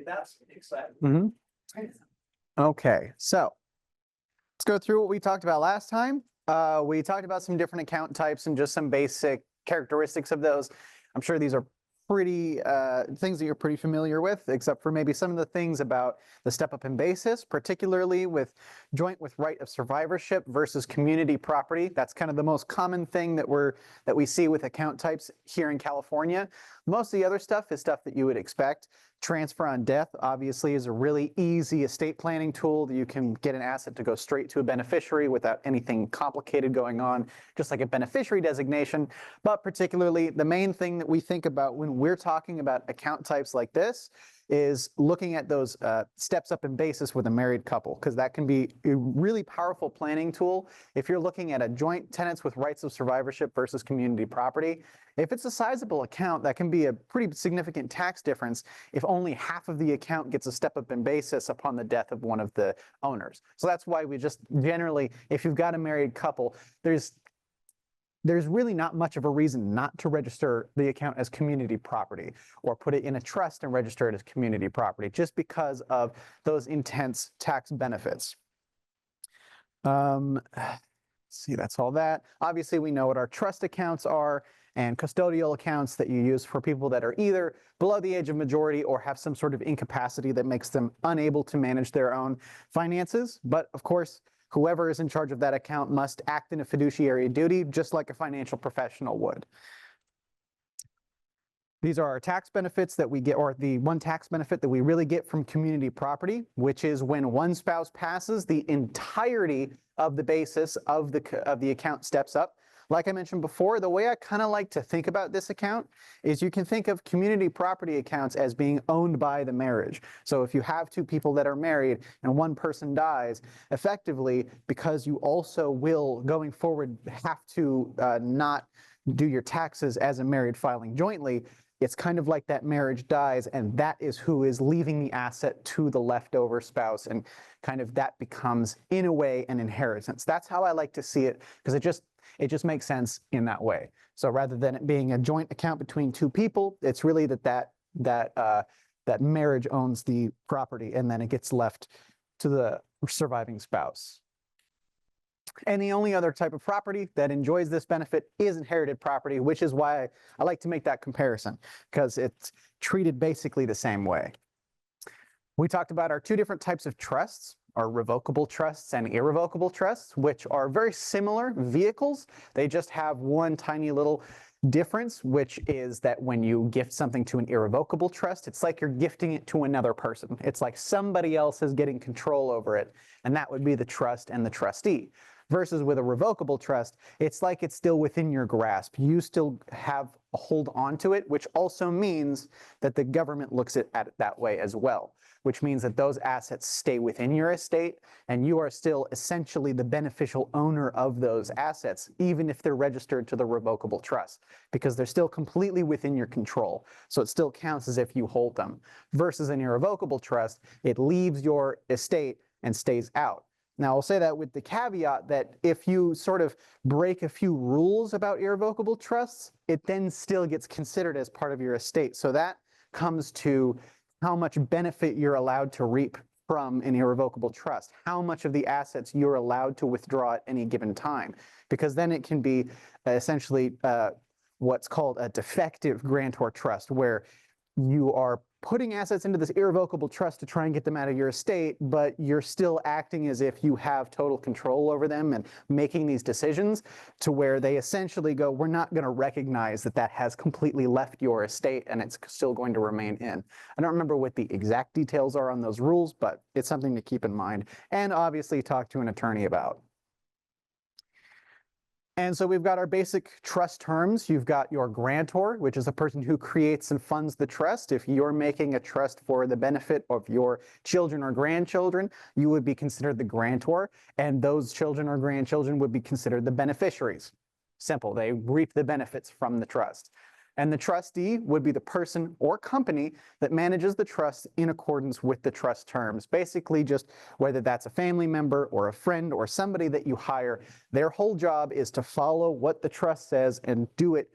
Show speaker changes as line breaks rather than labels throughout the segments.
that's exciting.
Mm-hmm. Okay, so let's go through what we talked about last time. We talked about some different account types and just some basic characteristics of those. I'm sure these are pretty things that you're pretty familiar with, except for maybe some of the things about the step up in basis, particularly with joint with right of survivorship versus community property. That's kind of the most common thing that we see with account types here in California. Most of the other stuff is stuff that you would expect. Transfer on death obviously is a really easy estate planning tool that you can get an asset to go straight to a beneficiary without anything complicated going on, just like a beneficiary designation. But particularly the main thing that we think about when we're talking about account types like this is looking at those steps up in basis with a married couple, because that can be a really powerful planning tool. If you're looking at a joint tenants with rights of survivorship versus community property, if it's a sizable account, that can be a pretty significant tax difference if only half of the account gets a step up in basis upon the death of one of the owners. So that's why we just generally, if you've got a married couple, there's really not much of a reason not to register the account as community property or put it in a trust and register it as community property, just because of those intense tax benefits. See, that's all that. Obviously, we know what our trust accounts are and custodial accounts that you use for people that are either below the age of majority or have some sort of incapacity that makes them unable to manage their own finances. But of course, whoever is in charge of that account must act in a fiduciary duty, just like a financial professional would. These are our tax benefits that we get, or the one tax benefit that we really get from community property, which is when one spouse passes, the entirety of the basis of the account steps up. Like I mentioned before, the way I kind of like to think about this account is you can think of community property accounts as being owned by the marriage. So if you have two people that are married and one person dies, effectively, because you also will, going forward, have to not do your taxes as a married filing jointly, it's kind of like that marriage dies, and that is who is leaving the asset to the leftover spouse, and kind of that becomes, in a way, an inheritance. That's how I like to see it, because it just makes sense in that way. So rather than it being a joint account between two people, it's really that marriage owns the property, and then it gets left to the surviving spouse. And the only other type of property that enjoys this benefit is inherited property, which is why I like to make that comparison, because it's treated basically the same way. We talked about our two different types of trusts, our revocable trusts and irrevocable trusts, which are very similar vehicles. They just have one tiny little difference, which is that when you gift something to an irrevocable trust, it's like you're gifting it to another person. It's like somebody else is getting control over it, and that would be the trust and the trustee. Versus with a revocable trust, it's like it's still within your grasp. You still have a hold on to it, which also means that the government looks at it that way as well, which means that those assets stay within your estate, and you are still essentially the beneficial owner of those assets, even if they're registered to the revocable trust, because they're still completely within your control. So it still counts as if you hold them. Versus an irrevocable trust, it leaves your estate and stays out. Now, I'll say that with the caveat that if you sort of break a few rules about irrevocable trusts, it then still gets considered as part of your estate. So that comes to how much benefit you're allowed to reap from an irrevocable trust, how much of the assets you're allowed to withdraw at any given time, because then it can be essentially what's called a defective grantor trust, where you are putting assets into this irrevocable trust to try and get them out of your estate, but you're still acting as if you have total control over them and making these decisions, to where they essentially go, we're not going to recognize that that has completely left your estate and it's still going to remain in. I don't remember what the exact details are on those rules, but it's something to keep in mind, and obviously talk to an attorney about. And so we've got our basic trust terms. You've got your grantor, which is the person who creates and funds the trust. If you're making a trust for the benefit of your children or grandchildren, you would be considered the grantor, and those children or grandchildren would be considered the beneficiaries. Simple, they reap the benefits from the trust. And the trustee would be the person or company that manages the trust in accordance with the trust terms. Basically, just whether that's a family member or a friend or somebody that you hire, their whole job is to follow what the trust says and do it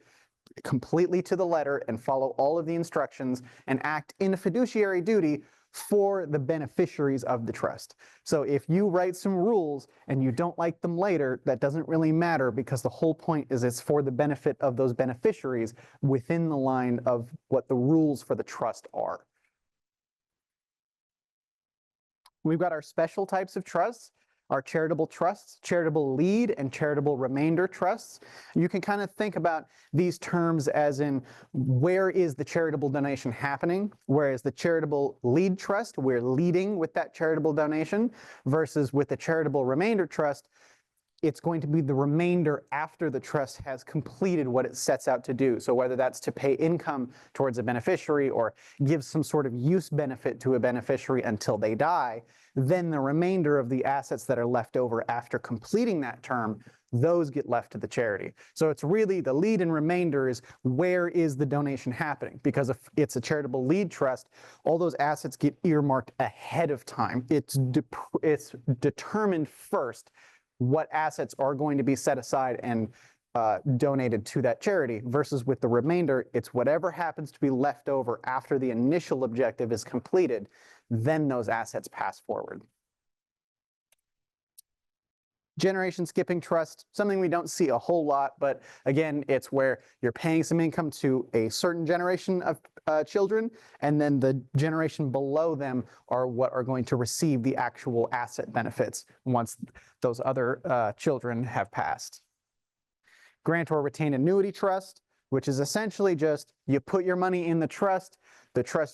completely to the letter and follow all of the instructions and act in fiduciary duty for the beneficiaries of the trust. So if you write some rules and you don't like them later, that doesn't really matter, because the whole point is it's for the benefit of those beneficiaries within the line of what the rules for the trust are. We've got our special types of trusts, our charitable trusts, charitable lead and charitable remainder trusts. You can kind of think about these terms as in, where is the charitable donation happening? Whereas the charitable lead trust, we're leading with that charitable donation, versus with the charitable remainder trust, it's going to be the remainder after the trust has completed what it sets out to do. So whether that's to pay income towards a beneficiary or give some sort of use benefit to a beneficiary until they die, then the remainder of the assets that are left over after completing that term, those get left to the charity. So it's really the lead and remainder is, where is the donation happening? Because if it's a charitable lead trust, all those assets get earmarked ahead of time. It's determined first what assets are going to be set aside and donated to that charity, versus with the remainder, it's whatever happens to be left over after the initial objective is completed, then those assets pass forward. Generation skipping trust, something we don't see a whole lot, but again, it's where you're paying some income to a certain generation of children, and then the generation below them are what are going to receive the actual asset benefits once those other children have passed. Grant or retained annuity trust, which is essentially just, you put your money in the trust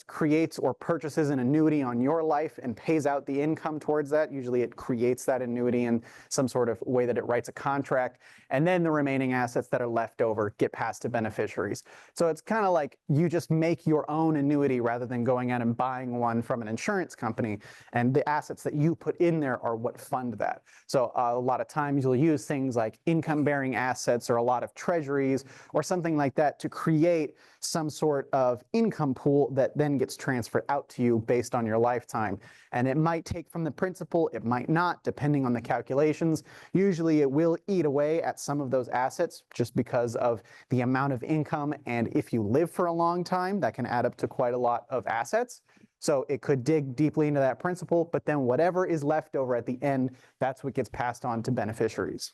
creates or purchases an annuity on your life and pays out the income towards that. Usually it creates that annuity in some sort of way that it writes a contract, and then the remaining assets that are left over get passed to beneficiaries. So it's kind of like you just make your own annuity rather than going out and buying one from an insurance company, and the assets that you put in there are what fund that. So a lot of times you'll use things like income-bearing assets or a lot of treasuries or something like that to create some sort of income pool that then gets transferred out to you based on your lifetime. And it might take from the principal, it might not, depending on the calculations. Usually it will eat away at some of those assets just because of the amount of income, and if you live for a long time, that can add up to quite a lot of assets. So it could dig deeply into that principal, but then whatever is left over at the end, that's what gets passed on to beneficiaries.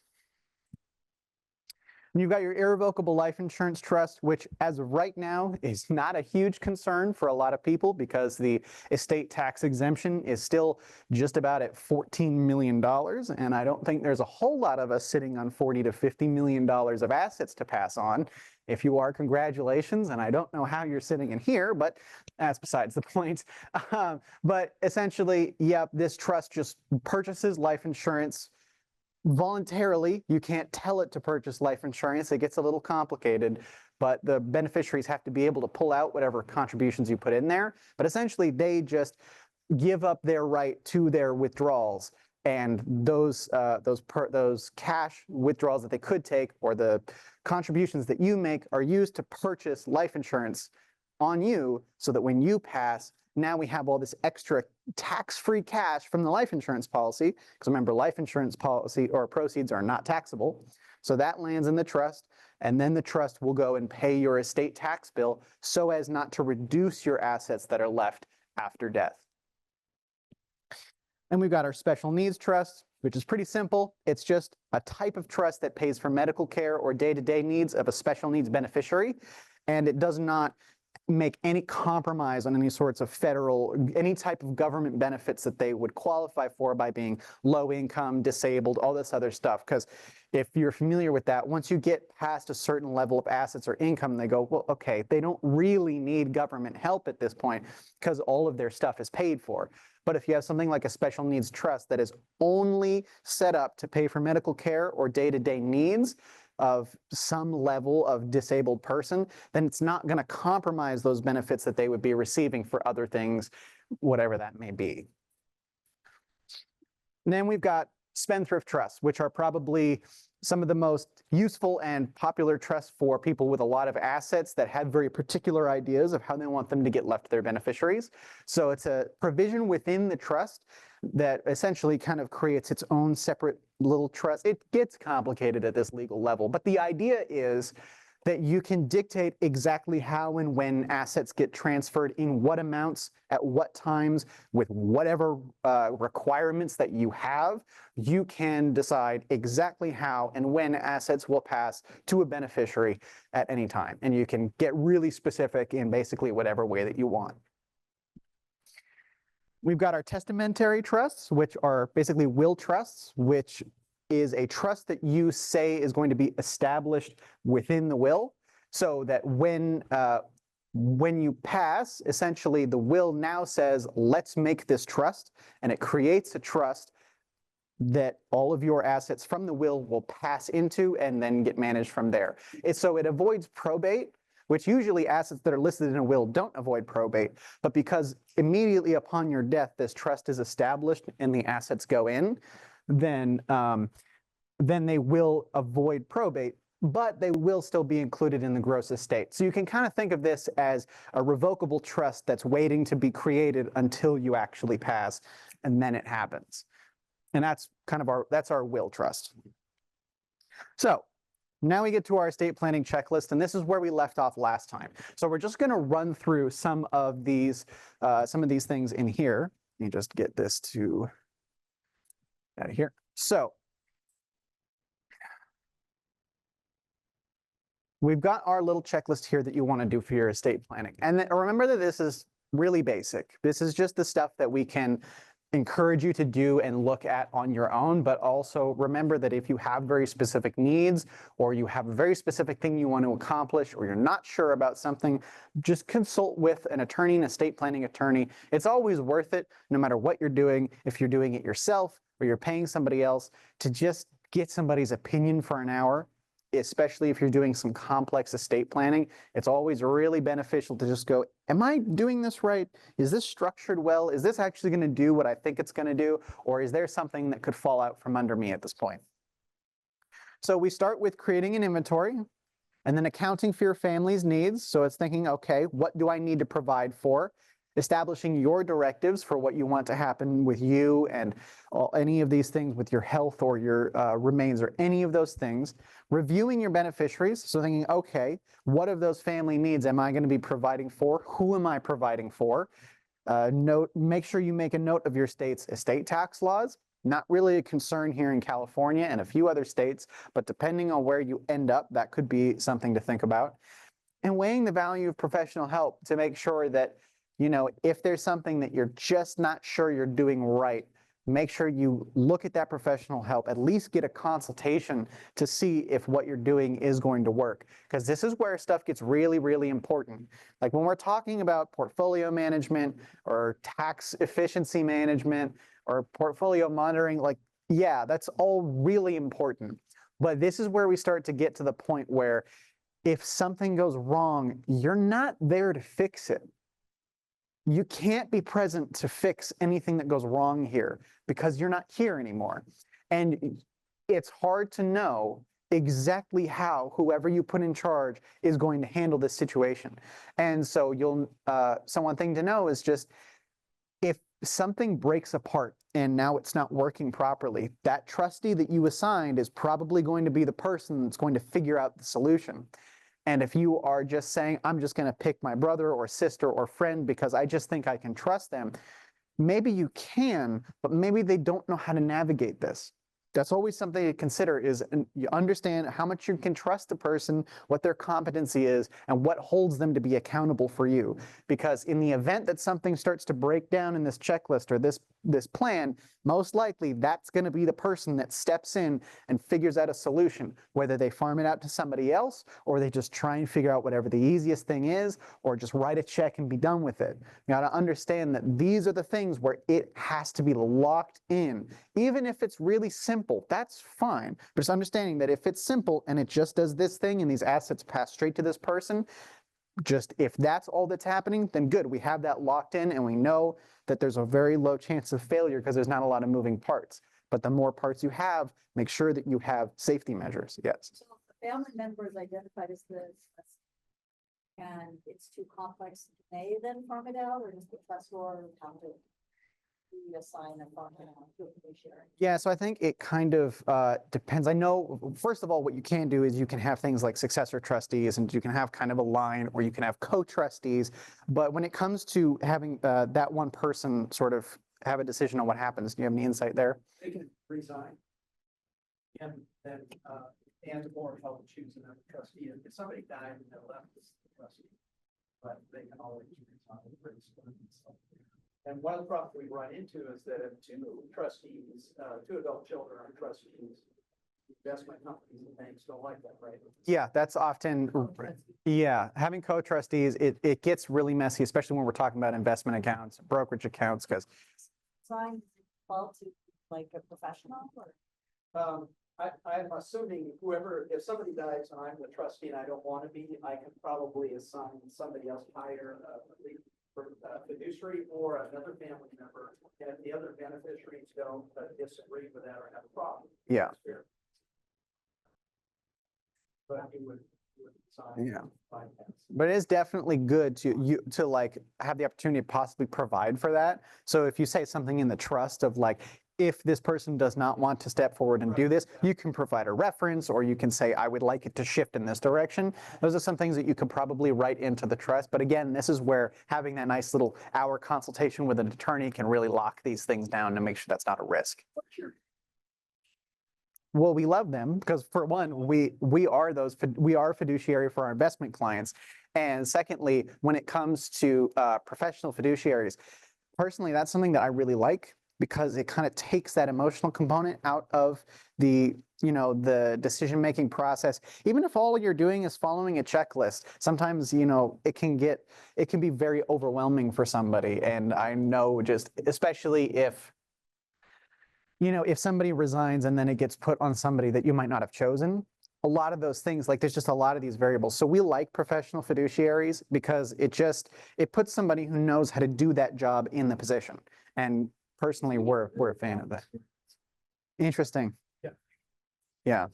You've got your irrevocable life insurance trust, which as of right now is not a huge concern for a lot of people because the estate tax exemption is still just about at $14 million. And I don't think there's a whole lot of us sitting on $40 to $50 million of assets to pass on. If you are, congratulations. And I don't know how you're sitting in here, but that's besides the point. But essentially, yep, this trust just purchases life insurance voluntarily. You can't tell it to purchase life insurance. It gets a little complicated, but the beneficiaries have to be able to pull out whatever contributions you put in there. But essentially, they just give up their right to their withdrawals, and those cash withdrawals that they could take or the contributions that you make are used to purchase life insurance on you, so that when you pass, now we have all this extra tax-free cash from the life insurance policy, because remember, life insurance policy or proceeds are not taxable. So that lands in the trust, and then the trust will go and pay your estate tax bill so as not to reduce your assets that are left after death. And we've got our special needs trust, which is pretty simple. It's just a type of trust that pays for medical care or day-to-day needs of a special needs beneficiary, and it does not make any compromise on any sorts of any type of government benefits that they would qualify for by being low income, disabled, all this other stuff. Because if you're familiar with that, once you get past a certain level of assets or income, they go, well, okay, they don't really need government help at this point because all of their stuff is paid for. But if you have something like a special needs trust that is only set up to pay for medical care or day-to-day needs of some level of disabled person, then it's not going to compromise those benefits that they would be receiving for other things, whatever that may be. And then we've got spendthrift trusts, which are probably some of the most useful and popular trusts for people with a lot of assets that have very particular ideas of how they want them to get left to their beneficiaries. So it's a provision within the trust that essentially kind of creates its own separate little trust. It gets complicated at this legal level, but the idea is that you can dictate exactly how and when assets get transferred, in what amounts, at what times, with whatever requirements that you have. You can decide exactly how and when assets will pass to a beneficiary at any time. And you can get really specific in basically whatever way that you want. We've got our testamentary trusts, which are basically will trusts, which is a trust that you say is going to be established within the will, so that when you pass, essentially the will now says, let's make this trust, and it creates a trust that all of your assets from the will pass into and then get managed from there. So it avoids probate, which usually assets that are listed in a will don't avoid probate, but because immediately upon your death, this trust is established and the assets go in, then they will avoid probate, but they will still be included in the gross estate. So you can kind of think of this as a revocable trust that's waiting to be created until you actually pass, and then it happens. And that's kind of our will trust. So now we get to our estate planning checklist, and this is where we left off last time. So we're just going to run through some of these things in here. Let me just get this out of here. So we've got our little checklist here that you want to do for your estate planning. And remember that this is really basic. This is just the stuff that we can encourage you to do and look at on your own, but also remember that if you have very specific needs, or you have a very specific thing you want to accomplish, or you're not sure about something, just consult with an attorney, an estate planning attorney. It's always worth it, no matter what you're doing, if you're doing it yourself or you're paying somebody else, to just get somebody's opinion for an hour. Especially if you're doing some complex estate planning, it's always really beneficial to just go, am I doing this right? Is this structured well? Is this actually going to do what I think it's going to do? Or is there something that could fall out from under me at this point? So we start with creating an inventory and then accounting for your family's needs. So it's thinking, okay, what do I need to provide for? Establishing your directives for what you want to happen with you and any of these things with your health or your remains or any of those things. Reviewing your beneficiaries, so thinking, okay, what of those family needs am I going to be providing for? Who am I providing for? Make sure you make a note of your state's estate tax laws. Not really a concern here in California and a few other states, but depending on where you end up, that could be something to think about. And weighing the value of professional help to make sure that, if there's something that you're just not sure you're doing right, make sure you look at that professional help, at least get a consultation to see if what you're doing is going to work. Because this is where stuff gets really, really important. Like when we're talking about portfolio management or tax efficiency management or portfolio monitoring, yeah, that's all really important. But this is where we start to get to the point where if something goes wrong, you're not there to fix it. You can't be present to fix anything that goes wrong here because you're not here anymore. And it's hard to know exactly how whoever you put in charge is going to handle this situation. And so one thing to know is just, if something breaks apart and now it's not working properly, that trustee that you assigned is probably going to be the person that's going to figure out the solution. And if you are just saying, I'm just going to pick my brother or sister or friend because I just think I can trust them, maybe you can, but maybe they don't know how to navigate this. That's always something to consider, is you understand how much you can trust the person, what their competency is, and what holds them to be accountable for you. Because in the event that something starts to break down in this checklist or this plan, most likely that's going to be the person that steps in and figures out a solution, whether they farm it out to somebody else or they just try and figure out whatever the easiest thing is, or just write a check and be done with it. You got to understand that these are the things where it has to be locked in. Even if it's really simple, that's fine. But just understanding that if it's simple and it just does this thing and these assets pass straight to this person, just if that's all that's happening, then good. We have that locked in and we know that there's a very low chance of failure because there's not a lot of moving parts. But the more parts you have, make sure that you have safety measures. Yes.
So if the family member is identified as this, and it's too complex, may then farm it out, or just the trustor or how to? we assign a fund to a fiduciary?
Yeah, so I think it kind of depends. I know, first of all, what you can do is you can have things like successor trustees, and you can have kind of a line, or you can have co-trustees. But when it comes to having that one person sort of have a decision on what happens, do you have any insight there?
They can resign. And then, and or help choose another trustee. If somebody died and they're left as the trustee, but they can always resign. And one of the problems we run into is that if two trustees, two adult children are trustees, investment companies and banks don't like that, right?
Yeah, that's often, yeah, having co-trustees, it gets really messy, especially when we're talking about investment accounts, brokerage accounts, because
Assign well to like a professional or?
I'm assuming whoever, if somebody dies and I'm the trustee and I don't want to be, I can probably assign somebody else higher, fiduciary or another family member. And if the other beneficiaries don't disagree with that or have a problem.
Yeah.
But you would assign.
Yeah.
bypass.
But it is definitely good to like have the opportunity to possibly provide for that. So if you say something in the trust of like, if this person does not want to step forward and do this, you can provide a reference, or you can say, I would like it to shift in this direction. Those are some things that you could probably write into the trust. But again, this is where having that nice little hour consultation with an attorney can really lock these things down and make sure that's not a risk. Well, we love them because, for one, we are fiduciary for our investment clients, and secondly, when it comes to professional fiduciaries, personally, that's something that I really like because it kind of takes that emotional component out of the decision-making process. Even if all you're doing is following a checklist, sometimes it can be very overwhelming for somebody, and I know, just especially if somebody resigns and then it gets put on somebody that you might not have chosen, a lot of those things, like there's just a lot of these variables. So we like professional fiduciaries because it puts somebody who knows how to do that job in the position. And personally, we're a fan of that. Interesting.
Yeah.
Yeah.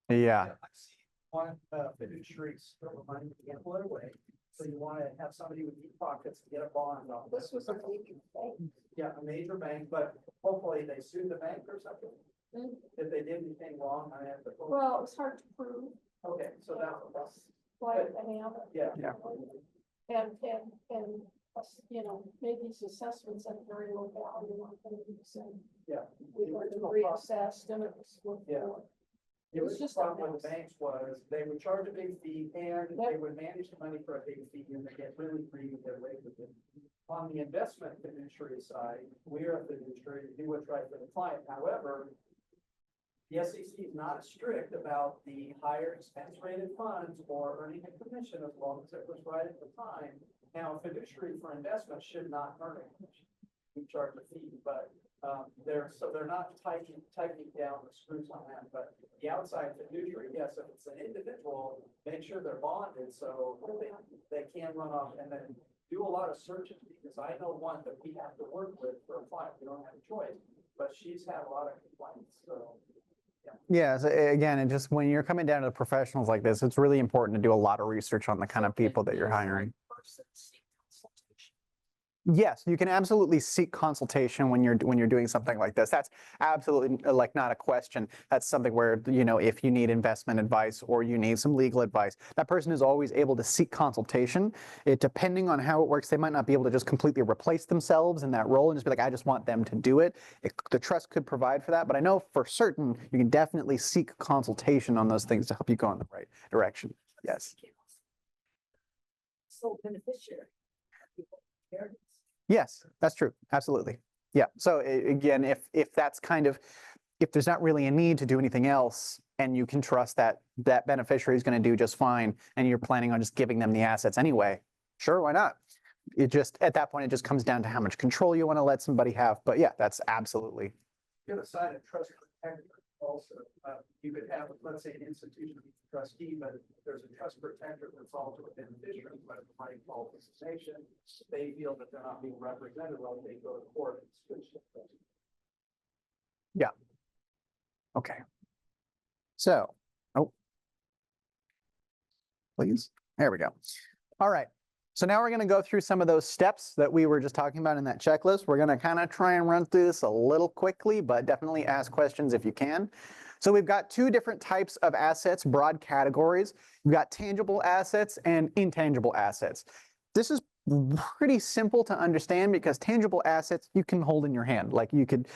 Yeah.
I've seen one fiduciary spill the money to gamble it away. So you want to have somebody with deep pockets to get a bond on.
This was a major thing.
Yeah, a major bank, but hopefully they sued the bank or something. If they did anything wrong, I have to.
Well, it was hard to prove.
Okay, so that's,
Like, I mean,
yeah.
Yeah.
and, made these assessments at very low value, like 30%.
Yeah.
We were reassessed and it was worth
Yeah.
more.
It was
just
just
a
problem with the
mess.
banks was they would charge a big fee and
Yep.
they would manage the money for a big fee and they get really greedy and get away with it. On the investment fiduciary side, we're a fiduciary to do what's right for the client. However, the SEC is not strict about the higher expense rated funds or earning a commission as long as it was right at the time. Now, a fiduciary for investment should not earn a commission. We charge a fee, but they're not tightening down the screws on that. But the outside fiduciary, yes, if it's an individual, make sure they're bonded so they can run off and then do a lot of searches, because I know one that we have to work with for a client. We don't have a choice, but she's had a lot of complaints, so.
Yeah, so again, and just when you're coming down to the professionals like this, it's really important to do a lot of research on the kind of people that you're hiring. Yes, you can absolutely seek consultation when you're doing something like this. That's absolutely like not a question. That's something where, if you need investment advice or you need some legal advice, that person is always able to seek consultation. Depending on how it works, they might not be able to just completely replace themselves in that role and just be like, I just want them to do it. The trust could provide for that, but I know for certain you can definitely seek consultation on those things to help you go in the right direction. Yes.
So beneficiary.
Yes, that's true. Absolutely. Yeah. So again, if that's if there's not really a need to do anything else and you can trust that that beneficiary is going to do just fine and you're planning on just giving them the assets anyway, sure, why not? At that point, it just comes down to how much control you want to let somebody have. But yeah, that's absolutely.
You have a sign of trust protector also. You could have, let's say, an institution trustee, but there's a trust protector that's also a beneficiary, but by qualification, they feel that they're not being represented well, they go to court and switch to.
Yeah. Okay. So, please. There we go. All right. So now we're going to go through some of those steps that we were just talking about in that checklist. We're going to kind of try and run through this a little quickly, but definitely ask questions if you can. So we've got two different types of assets, broad categories. We've got tangible assets and intangible assets. This is pretty simple to understand because tangible assets you can hold in your hand. Like you can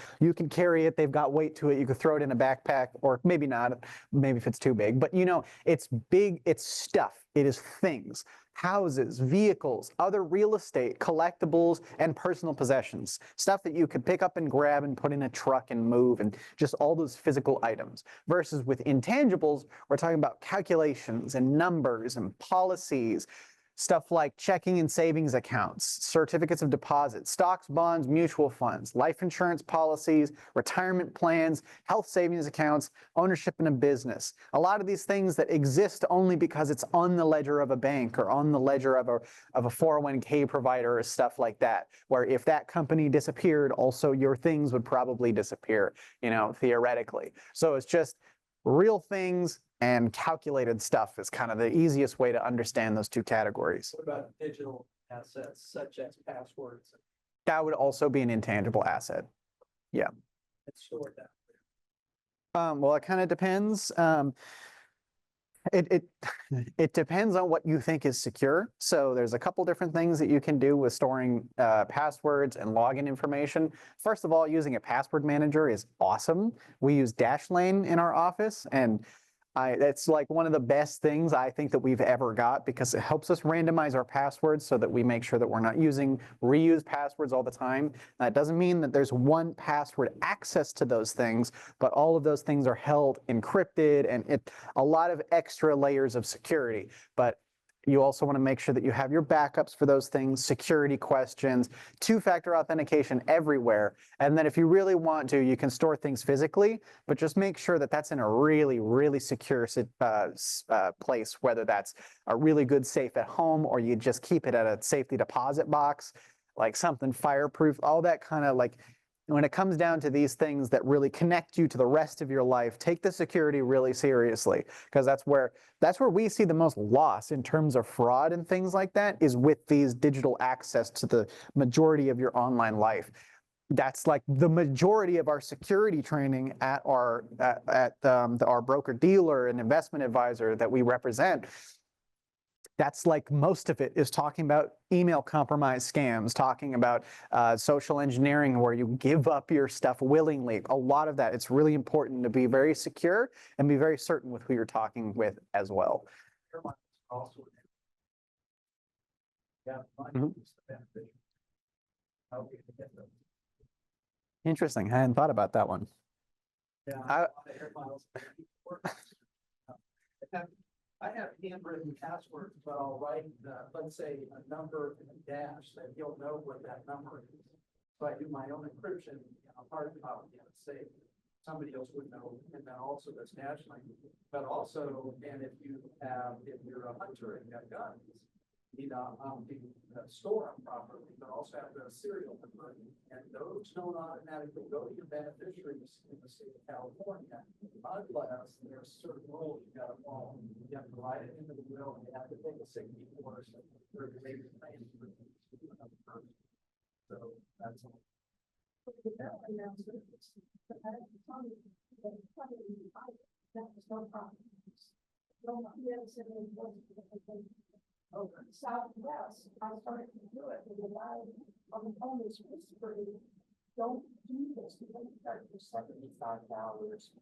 carry it, they've got weight to it, you could throw it in a backpack, or maybe not, maybe if it's too big. But you know, it's big, it's stuff, it is things. Houses, vehicles, other real estate, collectibles, and personal possessions. Stuff that you could pick up and grab and put in a truck and move, and just all those physical items. Versus with intangibles, we're talking about calculations and numbers and policies. Stuff like checking and savings accounts, certificates of deposit, stocks, bonds, mutual funds, life insurance policies, retirement plans, health savings accounts, ownership in a business. A lot of these things that exist only because it's on the ledger of a bank or on the ledger of a 401k provider or stuff like that, where if that company disappeared, also your things would probably disappear, you know, theoretically. So it's just real things and calculated stuff is kind of the easiest way to understand those two categories.
What about digital assets such as passwords?
That would also be an intangible asset. Yeah.
It's stored that.
Well, it kind of depends. It depends on what you think is secure. So there's a couple different things that you can do with storing passwords and login information. First of all, using a password manager is awesome. We use Dashlane in our office, and it's like one of the best things I think that we've ever got because it helps us randomize our passwords so that we make sure that we're not using reused passwords all the time. That doesn't mean that there's one password access to those things, but all of those things are held encrypted and a lot of extra layers of security. But you also want to make sure that you have your backups for those things, security questions, two-factor authentication everywhere. And then if you really want to, you can store things physically, but just make sure that that's in a really, really secure place, whether that's a really good safe at home or you just keep it at a safety deposit box, like something fireproof, all that kind of like. When it comes down to these things that really connect you to the rest of your life, take the security really seriously, because that's where we see the most loss in terms of fraud and things like that is with these digital access to the majority of your online life. That's like the majority of our security training at our broker dealer and investment advisor that we represent. That's like most of it is talking about email compromise scams, talking about social engineering where you give up your stuff willingly. A lot of that, it's really important to be very secure and be very certain with who you're talking with as well. Interesting. I hadn't thought about that one.
Yeah, I have handwritten passwords, but I'll write, let's say, a number and a dash that he'll know what that number is. So I do my own encryption, hard copy, say somebody else would know, and then also there's national. But also, and if you're a hunter and you have guns, you need to store them properly, but also have the serial number. And those don't automatically go to your beneficiaries in the state of California. Unless there's certain rules you got to follow. You have to write it into the will, and you have to take a signature course or make a plan for another person. So that's all.
Southwest, I started to do it, and the guy on the phone was whispering, don't do this, you're going to charge for $75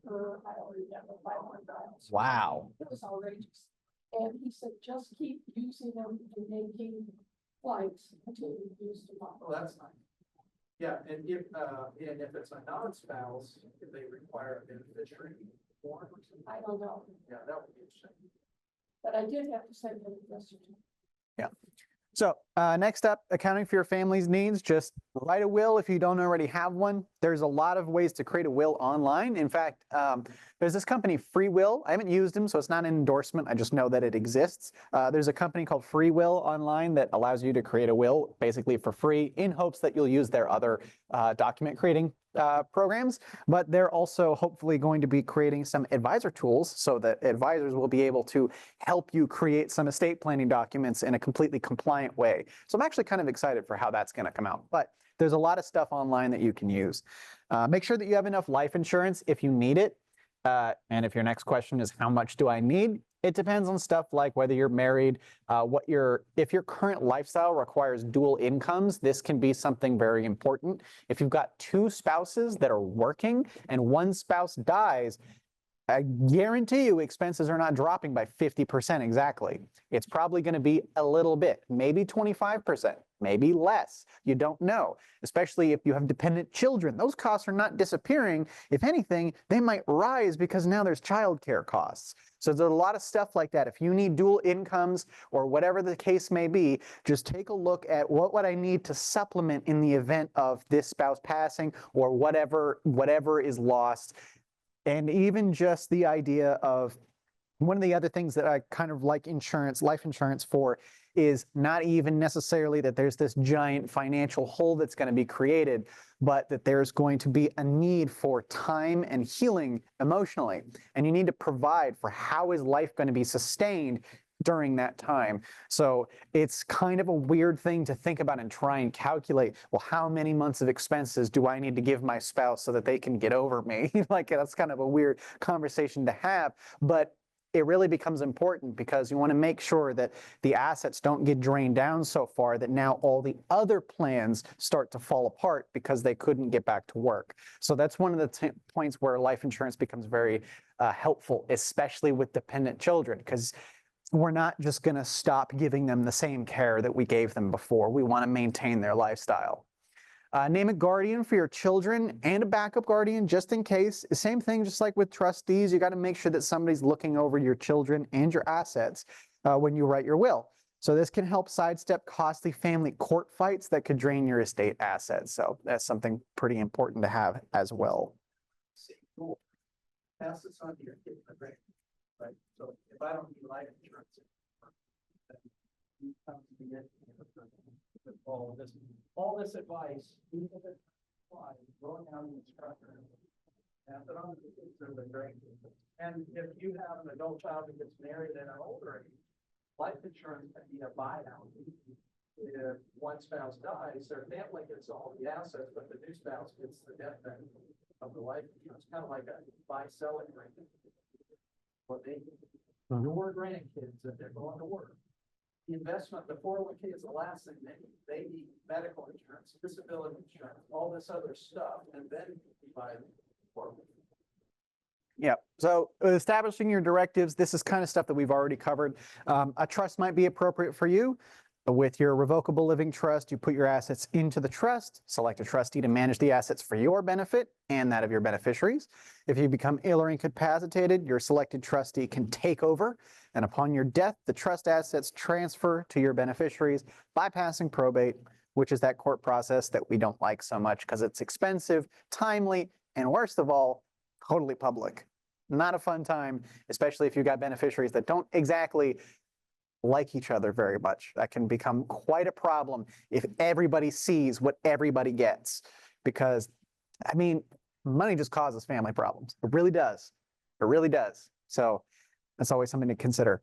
per, I already have the $500.
Wow.
It was outrageous. And he said, just keep using them and making flights until you use them up.
Oh, that's nice. Yeah, and if it's a non-spouse, if they require a beneficiary form or something.
I don't know,
Yeah, that would be interesting.
but I did have to send them a message.
Yeah. So next up, accounting for your family's needs. Just write a will if you don't already have one. there's a lot of ways to create a will online. In fact, there's this company, Free Will. I haven't used them, so it's not an endorsement. I just know that it exists. There's a company called Free Will online that allows you to create a will basically for free in hopes that you'll use their other document creating programs. But they're also hopefully going to be creating some advisor tools so that advisors will be able to help you create some estate planning documents in a completely compliant way. So I'm actually kind of excited for how that's going to come out. But there's a lot of stuff online that you can use. Make sure that you have enough life insurance if you need it. And if your next question is how much do I need? It depends on stuff like whether you're married, if your current lifestyle requires dual incomes, this can be something very important. If you've got two spouses that are working and one spouse dies, I guarantee you expenses are not dropping by 50% exactly. It's probably going to be a little bit, maybe 25%, maybe less. You don't know, especially if you have dependent children. Those costs are not disappearing. If anything, they might rise because now there's childcare costs. So there's a lot of stuff like that. If you need dual incomes or whatever the case may be, just take a look at what would I need to supplement in the event of this spouse passing or whatever is lost. And even just the idea of one of the other things that I kind of like life insurance for is not even necessarily that there's this giant financial hole that's going to be created, but that there's going to be a need for time and healing emotionally. And you need to provide for how is life going to be sustained during that time. So it's kind of a weird thing to think about and try and calculate, well, how many months of expenses do I need to give my spouse so that they can get over me? Like, that's kind of a weird conversation to have, but it really becomes important because you want to make sure that the assets don't get drained down so far that now all the other plans start to fall apart because they couldn't get back to work. So that's one of the points where life insurance becomes very helpful, especially with dependent children, because we're not just going to stop giving them the same care that we gave them before. We want to maintain their lifestyle. Name a guardian for your children and a backup guardian just in case. Same thing, just like with trustees, you got to make sure that somebody's looking over your children and your assets when you write your will. So this can help sidestep costly family court fights that could drain your estate assets. So that's something pretty important to have as well.
Cool. Pass this on to your kids, right? So if I don't need life insurance, then you come to me with all this advice, even if it's fine, going down the instructor, pass it on to the kids or the grandkids. And if you have an adult child that gets married at an older age, life insurance can be a buyout. If one spouse dies, their family gets all the assets, but the new spouse gets the death benefit of the life insurance, kind of like a buy-sell agreement. What they, your grandkids, if they're going to work. The investment, the 401k is the last thing they need medical insurance, disability insurance, all this other stuff, and then you buy them.
Yeah, so establishing your directives, this is kind of stuff that we've already covered. A trust might be appropriate for you. With your revocable living trust, you put your assets into the trust, select a trustee to manage the assets for your benefit and that of your beneficiaries. If you become ill or incapacitated, your selected trustee can take over, and upon your death, the trust assets transfer to your beneficiaries, bypassing probate, which is that court process that we don't like so much because it's expensive, timely, and worst of all, totally public. Not a fun time, especially if you've got beneficiaries that don't exactly like each other very much. That can become quite a problem if everybody sees what everybody gets, because I mean, money just causes family problems. It really does. It really does. So that's always something to consider.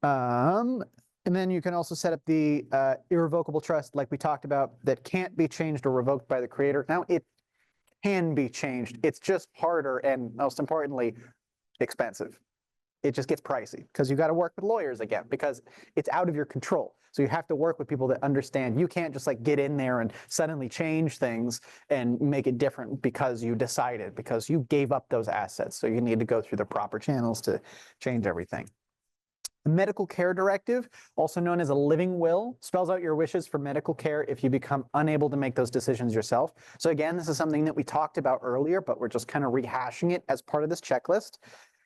And then you can also set up the irrevocable trust like we talked about that can't be changed or revoked by the creator. Now it can be changed. It's just harder and most importantly, expensive. It just gets pricey because you got to work with lawyers again because it's out of your control. So you have to work with people that understand. You can't just like get in there and suddenly change things and make it different because you decided, because you gave up those assets. So you need to go through the proper channels to change everything. The medical care directive, also known as a living will, spells out your wishes for medical care if you become unable to make those decisions yourself. So again, this is something that we talked about earlier, but we're just kind of rehashing it as part of this checklist.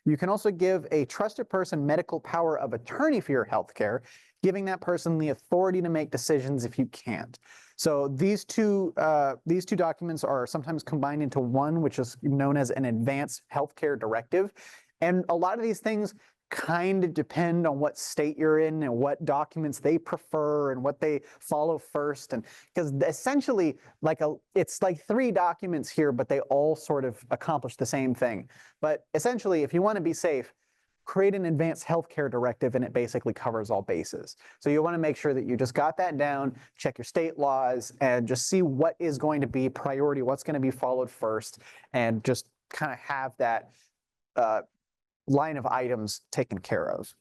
You can also give a trusted person medical power of attorney for your health care, giving that person the authority to make decisions if you can't. So these two documents are sometimes combined into one, which is known as an advanced healthcare directive. And a lot of these things kind of depend on what state you're in and what documents they prefer and what they follow first. And because essentially it's like 3 documents here, but they all sort of accomplish the same thing. But essentially, if you want to be safe, create an advanced healthcare directive, and it basically covers all bases. So you want to make sure that you just got that down, check your state laws, and just see what is going to be priority, what's going to be followed first, and just kind of have that line of items taken care of.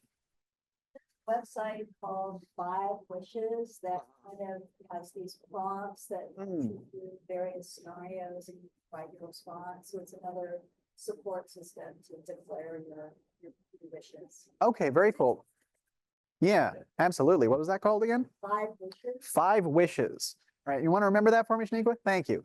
Website called 5 Wishes that kind of has these prompts that do various scenarios and you provide your response. So it's another support system to declare your wishes.
Okay, very cool. Yeah, absolutely. What was that called again?
5 Wishes.
5 Wishes. All right, you want to remember that for me, Shaniqua? Thank you.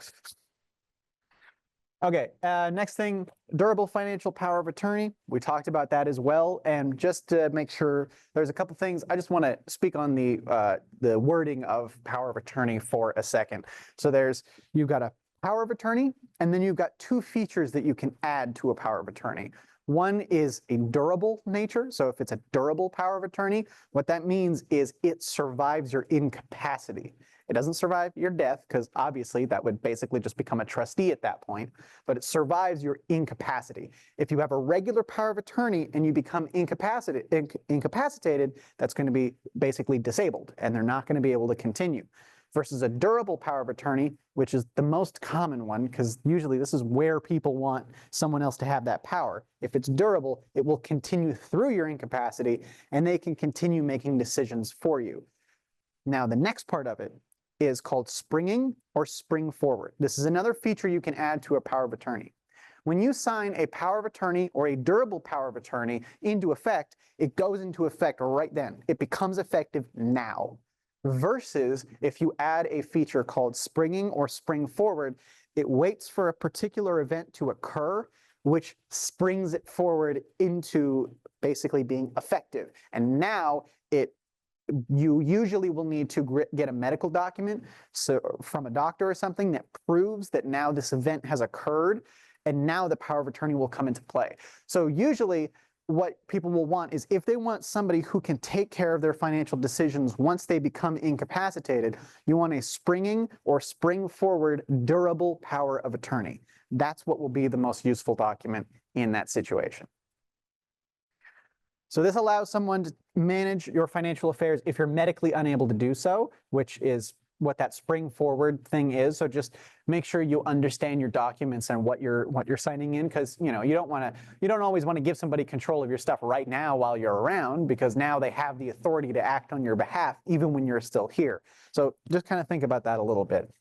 Okay, next thing, durable financial power of attorney. We talked about that as well. And just to make sure, there's a couple things. I just want to speak on the wording of power of attorney for a second. So you've got a power of attorney, and then you've got 2 features that you can add to a power of attorney. One is a durable nature. So if it's a durable power of attorney, what that means is it survives your incapacity. It doesn't survive your death, because obviously that would basically just become a trustee at that point, but it survives your incapacity. If you have a regular power of attorney and you become incapacitated, that's going to be basically disabled, and they're not going to be able to continue. Versus a durable power of attorney, which is the most common one, because usually this is where people want someone else to have that power. If it's durable, it will continue through your incapacity, and they can continue making decisions for you. Now, the next part of it is called springing or spring forward. This is another feature you can add to a power of attorney. When you sign a power of attorney or a durable power of attorney into effect, it goes into effect right then. It becomes effective now. Versus if you add a feature called springing or spring forward, it waits for a particular event to occur, which springs it forward into basically being effective. And now you usually will need to get a medical document from a doctor or something that proves that now this event has occurred, and now the power of attorney will come into play. So usually what people will want is, if they want somebody who can take care of their financial decisions once they become incapacitated, you want a springing or spring forward durable power of attorney. That's what will be the most useful document in that situation. So this allows someone to manage your financial affairs if you're medically unable to do so, which is what that spring forward thing is. So just make sure you understand your documents and what you're signing in, because you don't always want to give somebody control of your stuff right now while you're around, because now they have the authority to act on your behalf even when you're still here. So just kind of think about that a little bit.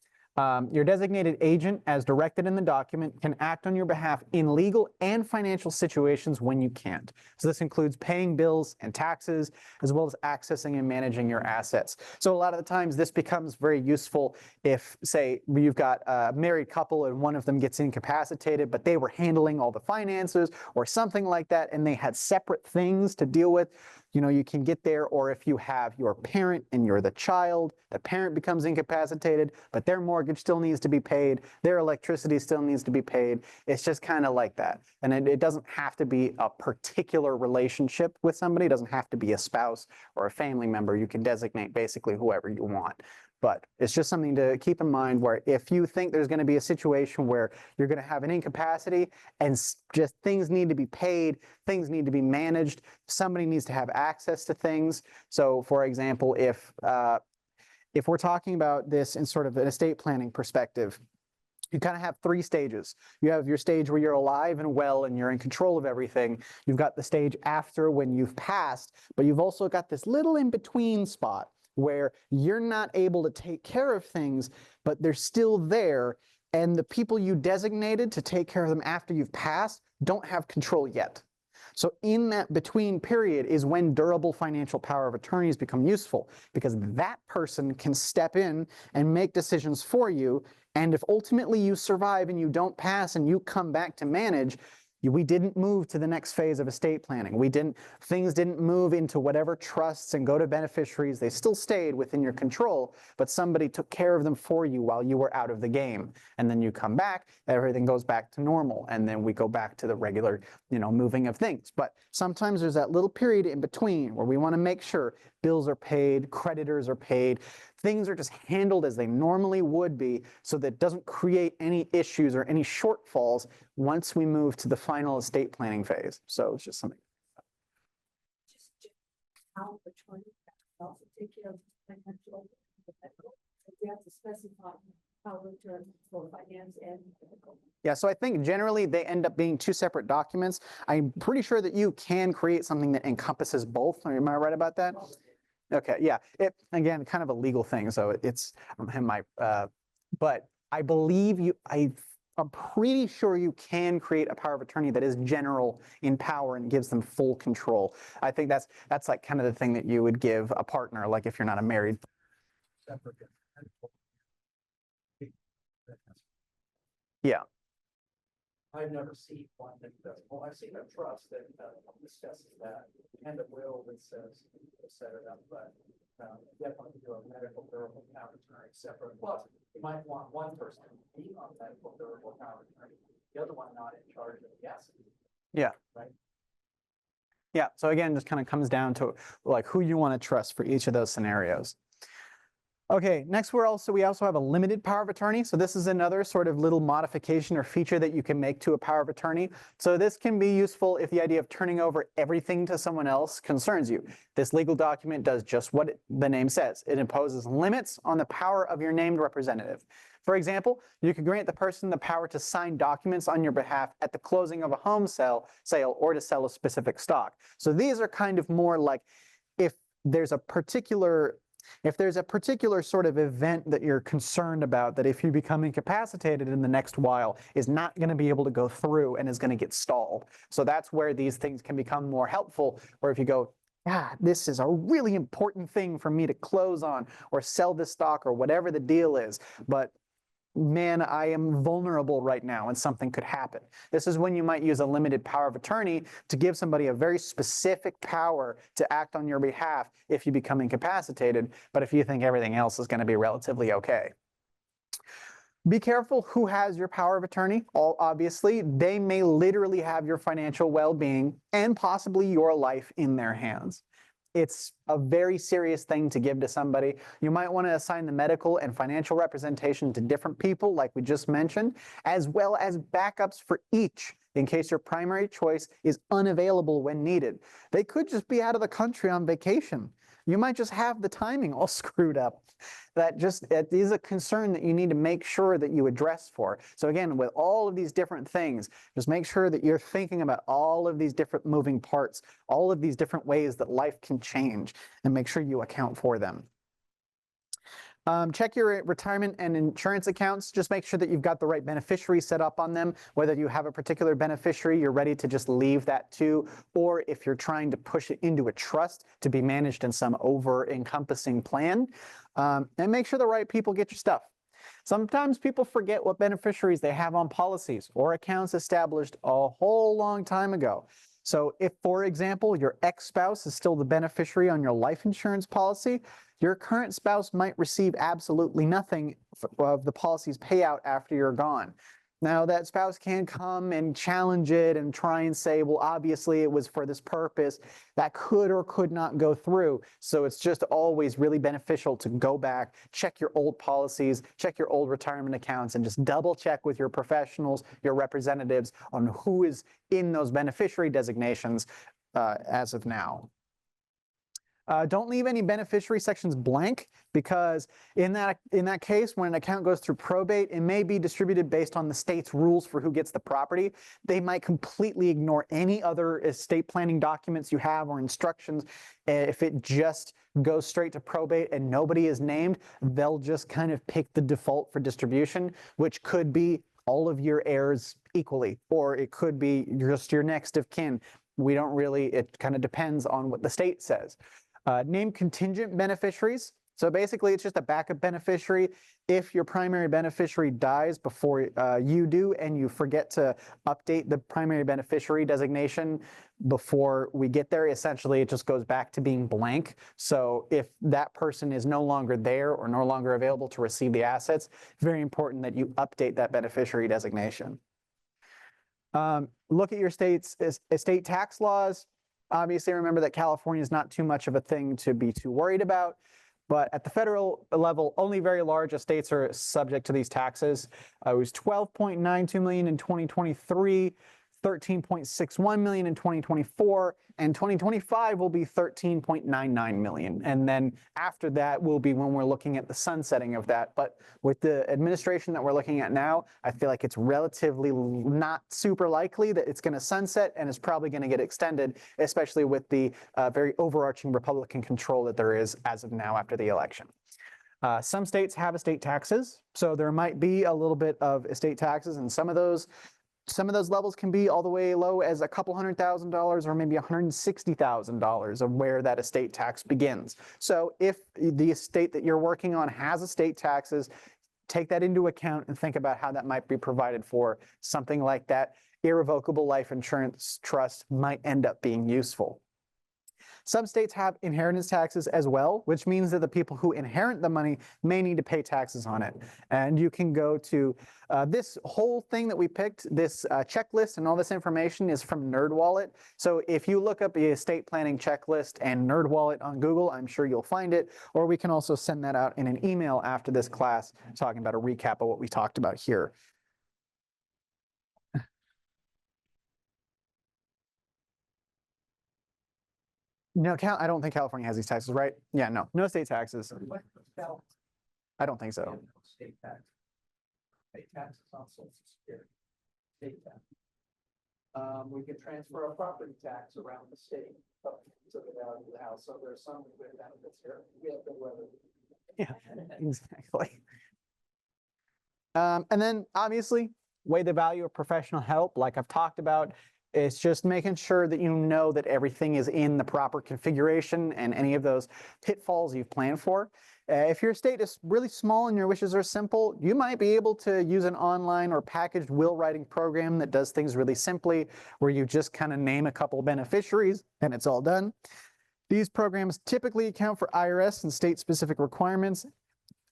Your designated agent, as directed in the document, can act on your behalf in legal and financial situations when you can't. So this includes paying bills and taxes, as well as accessing and managing your assets. So a lot of the times this becomes very useful if, say, you've got a married couple and one of them gets incapacitated, but they were handling all the finances or something like that, and they had separate things to deal with. You can get there. Or if you have your parent and you're the child, the parent becomes incapacitated, but their mortgage still needs to be paid, their electricity still needs to be paid. It's just kind of like that. And it doesn't have to be a particular relationship with somebody. It doesn't have to be a spouse or a family member. You can designate basically whoever you want. But it's just something to keep in mind, where if you think there's going to be a situation where you're going to have an incapacity and just things need to be paid, things need to be managed, somebody needs to have access to things. So for example, if we're talking about this in sort of an estate planning perspective, you kind of have 3 stages. You have your stage where you're alive and well and you're in control of everything. You've got the stage after, when you've passed, but you've also got this little in-between spot where you're not able to take care of things, but they're still there, and the people you designated to take care of them after you've passed don't have control yet. So in that between period is when durable financial power of attorneys become useful, because that person can step in and make decisions for you. And if ultimately you survive and you don't pass and you come back to manage, We didn't move to the next phase of estate planning. Things didn't move into whatever trusts and go to beneficiaries. They still stayed within your control, but somebody took care of them for you while you were out of the game. And then you come back, everything goes back to normal, and then we go back to the regular, moving of things. But sometimes there's that little period in between where we want to make sure bills are paid, creditors are paid, things are just handled as they normally would be, so that it doesn't create any issues or any shortfalls once we move to the final estate planning phase. So it's just something.
Just how the 20 also take care of financial. You have to specify how return for finance and medical.
Yeah, so I think generally they end up being two separate documents. I'm pretty sure that you can create something that encompasses both. Am I right about that? Okay, yeah. Again, kind of a legal thing, so it's but I believe I'm pretty sure you can create a power of attorney that is general in power and gives them full control. I think that's like kind of the thing that you would give a partner, like if you're not a married. Yeah.
I've never seen one that does, well, I've seen a trust that discusses that, and a will that says, set it up, but definitely do a medical durable power attorney separate. Plus, you might want one person to be on medical durable power attorney, the other one not in charge of the assets.
Yeah.
Right.
Yeah, so again, just kind of comes down to like who you want to trust for each of those scenarios. Okay, next we also have a limited power of attorney. So this is another sort of little modification or feature that you can make to a power of attorney. So this can be useful if the idea of turning over everything to someone else concerns you. This legal document does just what the name says. It imposes limits on the power of your named representative. For example, you could grant the person the power to sign documents on your behalf at the closing of a home sale or to sell a specific stock. So these are kind of more like if there's a particular sort of event that you're concerned about, that if you become incapacitated in the next while is not going to be able to go through and is going to get stalled. So that's where these things can become more helpful, or if you go, this is a really important thing for me to close on or sell this stock or whatever the deal is, but man, I am vulnerable right now and something could happen. This is when you might use a limited power of attorney to give somebody a very specific power to act on your behalf if you become incapacitated, but if you think everything else is going to be relatively okay. Be careful who has your power of attorney. Obviously, they may literally have your financial well-being and possibly your life in their hands. It's a very serious thing to give to somebody. You might want to assign the medical and financial representation to different people, like we just mentioned, as well as backups for each in case your primary choice is unavailable when needed. They could just be out of the country on vacation. You might just have the timing all screwed up. It is a concern that you need to make sure that you address for. So again, with all of these different things, just make sure that you're thinking about all of these different moving parts, all of these different ways that life can change, and make sure you account for them. Check your retirement and insurance accounts. Just make sure that you've got the right beneficiary set up on them. Whether you have a particular beneficiary you're ready to just leave that to, or if you're trying to push it into a trust to be managed in some over-encompassing plan. And make sure the right people get your stuff. Sometimes people forget what beneficiaries they have on policies or accounts established a whole long time ago. So if, for example, your ex-spouse is still the beneficiary on your life insurance policy, your current spouse might receive absolutely nothing of the policy's payout after you're gone. Now, that spouse can come and challenge it and try and say, well, obviously it was for this purpose. That could or could not go through. So it's just always really beneficial to go back, check your old policies, check your old retirement accounts, and just double check with your professionals, your representatives on who is in those beneficiary designations as of now. Don't leave any beneficiary sections blank, because in that case, when an account goes through probate, it may be distributed based on the state's rules for who gets the property. They might completely ignore any other estate planning documents you have or instructions. If it just goes straight to probate and nobody is named, they'll just kind of pick the default for distribution, which could be all of your heirs equally, or it could be just your next of kin. It kind of depends on what the state says. Name contingent beneficiaries. So basically, it's just a backup beneficiary. If your primary beneficiary dies before you do, and you forget to update the primary beneficiary designation before we get there, essentially it just goes back to being blank. So if that person is no longer there or no longer available to receive the assets, very important that you update that beneficiary designation. Look at your state's estate tax laws. Obviously, remember that California is not too much of a thing to be too worried about. But at the federal level, only very large estates are subject to these taxes. It was 12.92 million in 2023, 13.61 million in 2024, and 2025 will be 13.99 million. And then after that will be when we're looking at the sunsetting of that. But with the administration that we're looking at now, I feel like it's relatively not super likely that it's going to sunset, and it's probably going to get extended, especially with the very overarching Republican control that there is as of now after the election. Some states have estate taxes, so there might be a little bit of estate taxes, and some of those levels can be all the way low as a couple $100,000 or maybe $160,000 of where that estate tax begins. So if the estate that you're working on has estate taxes, take that into account and think about how that might be provided for. Something like that irrevocable life insurance trust might end up being useful. Some states have inheritance taxes as well, which means that the people who inherit the money may need to pay taxes on it. And you can go to this whole thing that we picked, this checklist and all this information is from NerdWallet. So if you look up the estate planning checklist and NerdWallet on Google, I'm sure you'll find it. Or we can also send that out in an email after this class, talking about a recap of what we talked about here. No, I don't think California has these taxes, right? Yeah, no state taxes. I don't think so.
State tax. State taxes on social security. State tax. We can transfer a property tax around the state up to the value of the house. So there's some good benefits here. We have good weather.
Yeah, exactly. And then obviously weigh the value of professional help, like I've talked about. It's just making sure that you know that everything is in the proper configuration and any of those pitfalls you've planned for. If your estate is really small and your wishes are simple, you might be able to use an online or packaged will writing program that does things really simply, where you just kind of name a couple beneficiaries and it's all done. These programs typically account for IRS and state-specific requirements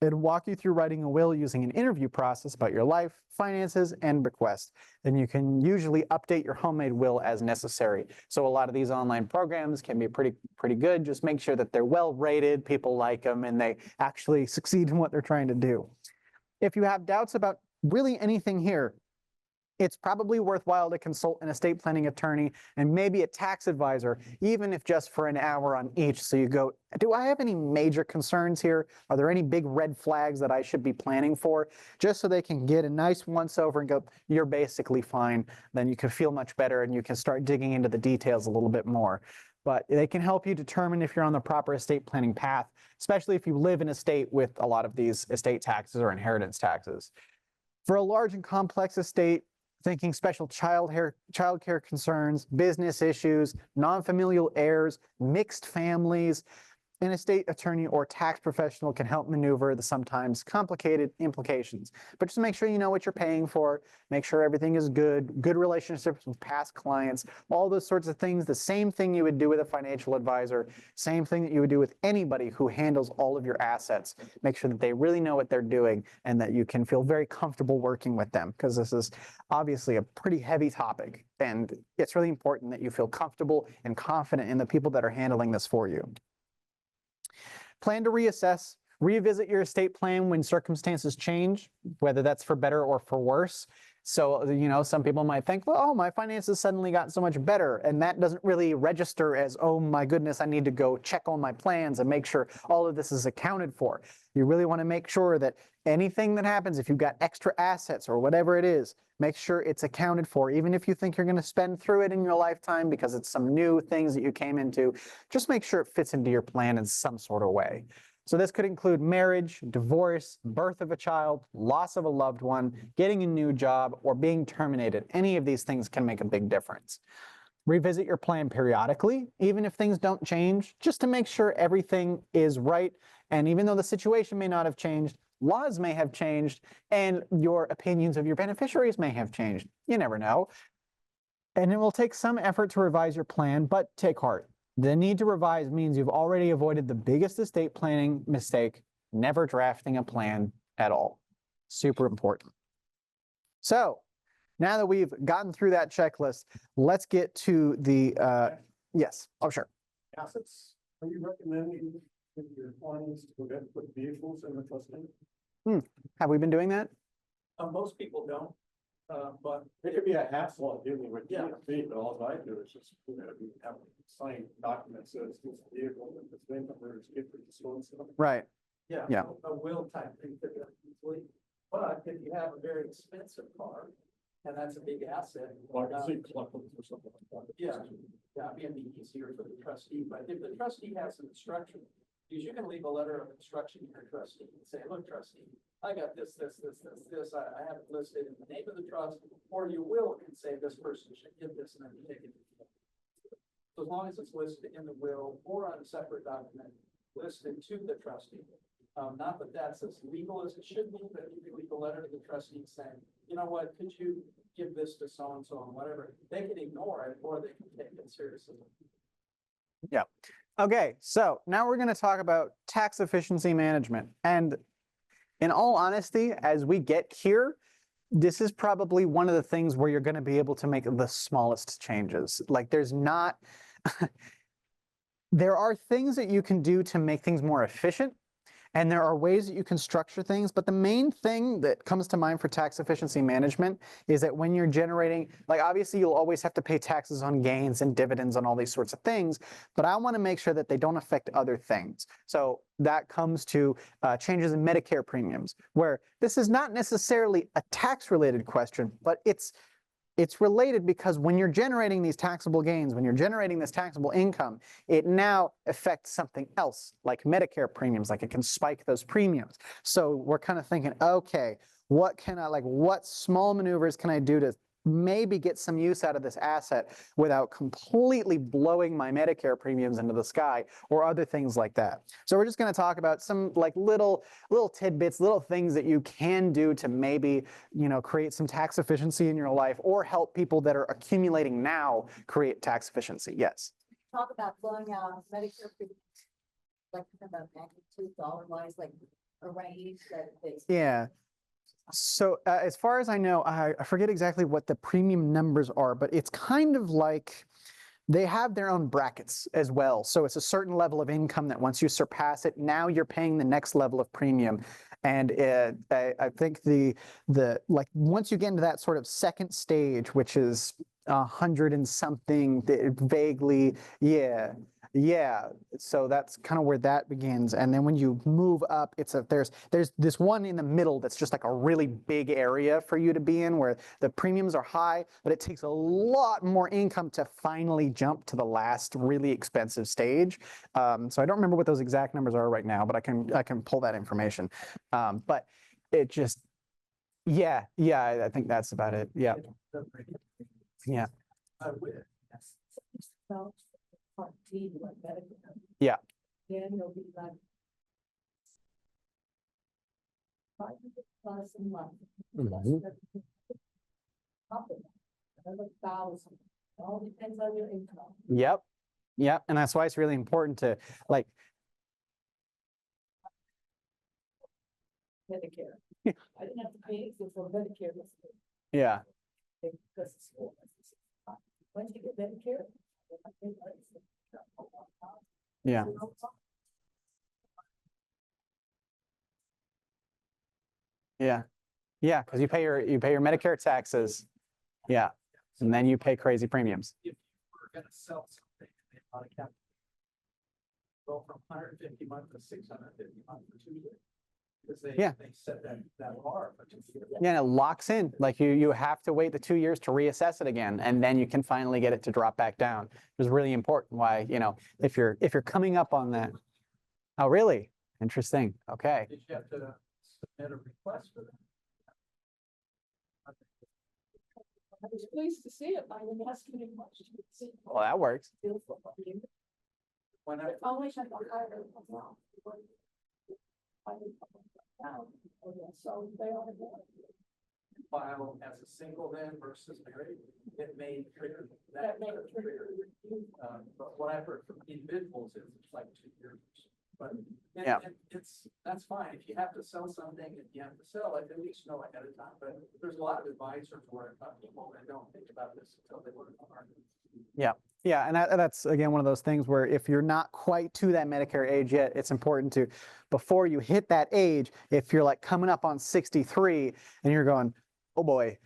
and walk you through writing a will using an interview process about your life, finances, and bequest. Then you can usually update your homemade will as necessary. So a lot of these online programs can be pretty good. Just make sure that they're well rated, people like them, and they actually succeed in what they're trying to do. If you have doubts about really anything here, it's probably worthwhile to consult an estate planning attorney and maybe a tax advisor, even if just for an hour on each. So you go, do I have any major concerns here? Are there any big red flags that I should be planning for? Just so they can get a nice once over and go, you're basically fine. Then you can feel much better and you can start digging into the details a little bit more. But they can help you determine if you're on the proper estate planning path, especially if you live in a state with a lot of these estate taxes or inheritance taxes. For a large and complex estate, thinking special child care concerns, business issues, non-familial heirs, mixed families, an estate attorney or tax professional can help maneuver the sometimes complicated implications. But just make sure you know what you're paying for, make sure everything is good relationships with past clients, all those sorts of things, the same thing you would do with a financial advisor, same thing that you would do with anybody who handles all of your assets. Make sure that they really know what they're doing and that you can feel very comfortable working with them, because this is obviously a pretty heavy topic, and it's really important that you feel comfortable and confident in the people that are handling this for you. Plan to reassess, revisit your estate plan when circumstances change, whether that's for better or for worse. So, some people might think, well, oh, my finances suddenly got so much better. And that doesn't really register as, oh my goodness, I need to go check on my plans and make sure all of this is accounted for. You really want to make sure that anything that happens, if you've got extra assets or whatever it is, make sure it's accounted for. Even if you think you're going to spend through it in your lifetime because it's some new things that you came into, just make sure it fits into your plan in some sort of way. So this could include marriage, divorce, birth of a child, loss of a loved one, getting a new job, or being terminated. Any of these things can make a big difference. Revisit your plan periodically, even if things don't change, just to make sure everything is right And even though the situation may not have changed, laws may have changed, and your opinions of your beneficiaries may have changed. You never know. And it will take some effort to revise your plan, but take heart. The need to revise means you've already avoided the biggest estate planning mistake, never drafting a plan at all. Super important. So now that we've gotten through that checklist, let's get to the, yes, oh, sure.
Assets, are you recommending that your clients to put vehicles in the trustee?
Have we been doing that?
Most people don't, but
It could be a hassle of dealing with
Yeah.
DMV, but all I do is just, you have a signed document says this vehicle, and it's VIN number is good for disposal.
Right.
yeah,
Yeah.
a will type thing could be easily. But if you have a very expensive car, and that's a big asset.
Like I say, collectibles or something like that.
Yeah, it'd be easier for the trustee, but if the trustee has some instruction, because you can leave a letter of instruction to your trustee and say, look, trustee, I got this, I have it listed in the name of the trust, or your will can say this person should give this and then you take it. So as long as it's listed in the will or on a separate document, listed to the trustee. Not that that's as legal as it should be, but you can leave a letter to the trustee saying, you know what, could you give this to so-and-so and whatever, they can ignore it or they can take it seriously.
Yeah. Okay, so now we're going to talk about tax efficiency management. And in all honesty, as we get here, this is probably one of the things where you're going to be able to make the smallest changes. Like there's not, there are things that you can do to make things more efficient. And there are ways that you can structure things, but the main thing that comes to mind for tax efficiency management is that when you're generating, like obviously you'll always have to pay taxes on gains and dividends on all these sorts of things, but I want to make sure that they don't affect other things. So that comes to changes in Medicare premiums, where this is not necessarily a tax-related question, but it's related because when you're generating these taxable gains, when you're generating this taxable income, it now affects something else like Medicare premiums, like it can spike those premiums. So we're kind of thinking, okay, what small maneuvers can I do to maybe get some use out of this asset without completely blowing my Medicare premiums into the sky or other things like that. So we're just going to talk about some like little tidbits, little things that you can do to maybe, create some tax efficiency in your life or help people that are accumulating now create tax efficiency. Yes.
Talk about blowing out Medicare, like about magnitude dollar-wise, like a range that it's.
Yeah. So as far as I know, I forget exactly what the premium numbers are, but it's kind of like they have their own brackets as well. So it's a certain level of income that once you surpass it, now you're paying the next level of premium. And I think once you get into that sort of second stage, which is 100 and something, vaguely, yeah. So that's kind of where that begins. And then when you move up, there's this one in the middle that's just like a really big area for you to be in where the premiums are high, but it takes a lot more income to finally jump to the last really expensive stage. So I don't remember what those exact numbers are right now, but I can pull that information. But it just, yeah, I think that's about it. Yeah. Yeah.
I would.
Part D, like Medicare.
Yeah.
Then you'll be like 500 plus a month.
Mhm.
Another 1,000. It all depends on your income.
Yep. And that's why it's really important to like.
Medicare. I didn't have to pay anything for Medicare.
Yeah.
Because it's once you get Medicare.
Yeah. Yeah, because you pay your Medicare taxes. Yeah. And then you pay crazy premiums.
If you were gonna sell something, they ought to cap. Go from 150 month to 650 month for 2 years. Because they set that bar for 2 years.
Yeah, and it locks in. Like you have to wait the 2 years to reassess it again, and then you can finally get it to drop back down. It was really important. Why, if you're coming up on that. Oh, really? Interesting. Okay.
Did you have to submit a request for that?
I was pleased to see it. I didn't ask any questions.
Well, that works.
When I,
Only had to hire them.
So they are there.
File as a single then versus married, it may trigger that.
That may trigger.
But what I've heard from individuals is it's like 2 years. But
Yeah.
that's fine. If you have to sell something, if you have to sell it, at least know ahead of time. But there's a lot of advisors who are people that don't think about this until they work hard.
Yeah, and that's again one of those things where if you're not quite to that Medicare age yet, it's important to, before you hit that age, if you're like coming up on 63 and you're going, oh boy,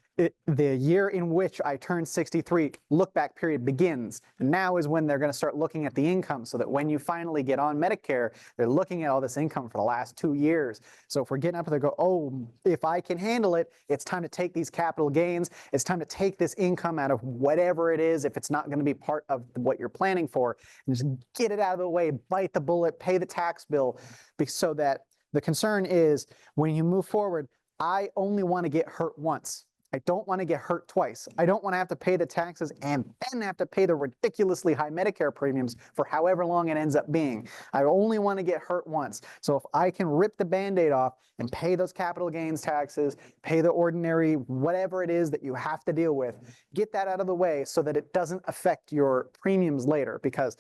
the year in which I turned 63, look back period begins. And now is when they're going to start looking at the income so that when you finally get on Medicare, they're looking at all this income for the last 2 years. So if we're getting up there, go, oh, if I can handle it, it's time to take these capital gains. It's time to take this income out of whatever it is, if it's not going to be part of what you're planning for, and just get it out of the way, bite the bullet, pay the tax bill, so that the concern is when you move forward, I only want to get hurt once. I don't want to get hurt twice. I don't want to have to pay the taxes and then have to pay the ridiculously high Medicare premiums for however long it ends up being. I only want to get hurt once. So if I can rip the Band-Aid off and pay those capital gains taxes, pay the ordinary, whatever it is that you have to deal with, get that out of the way so that it doesn't affect your premiums later. Because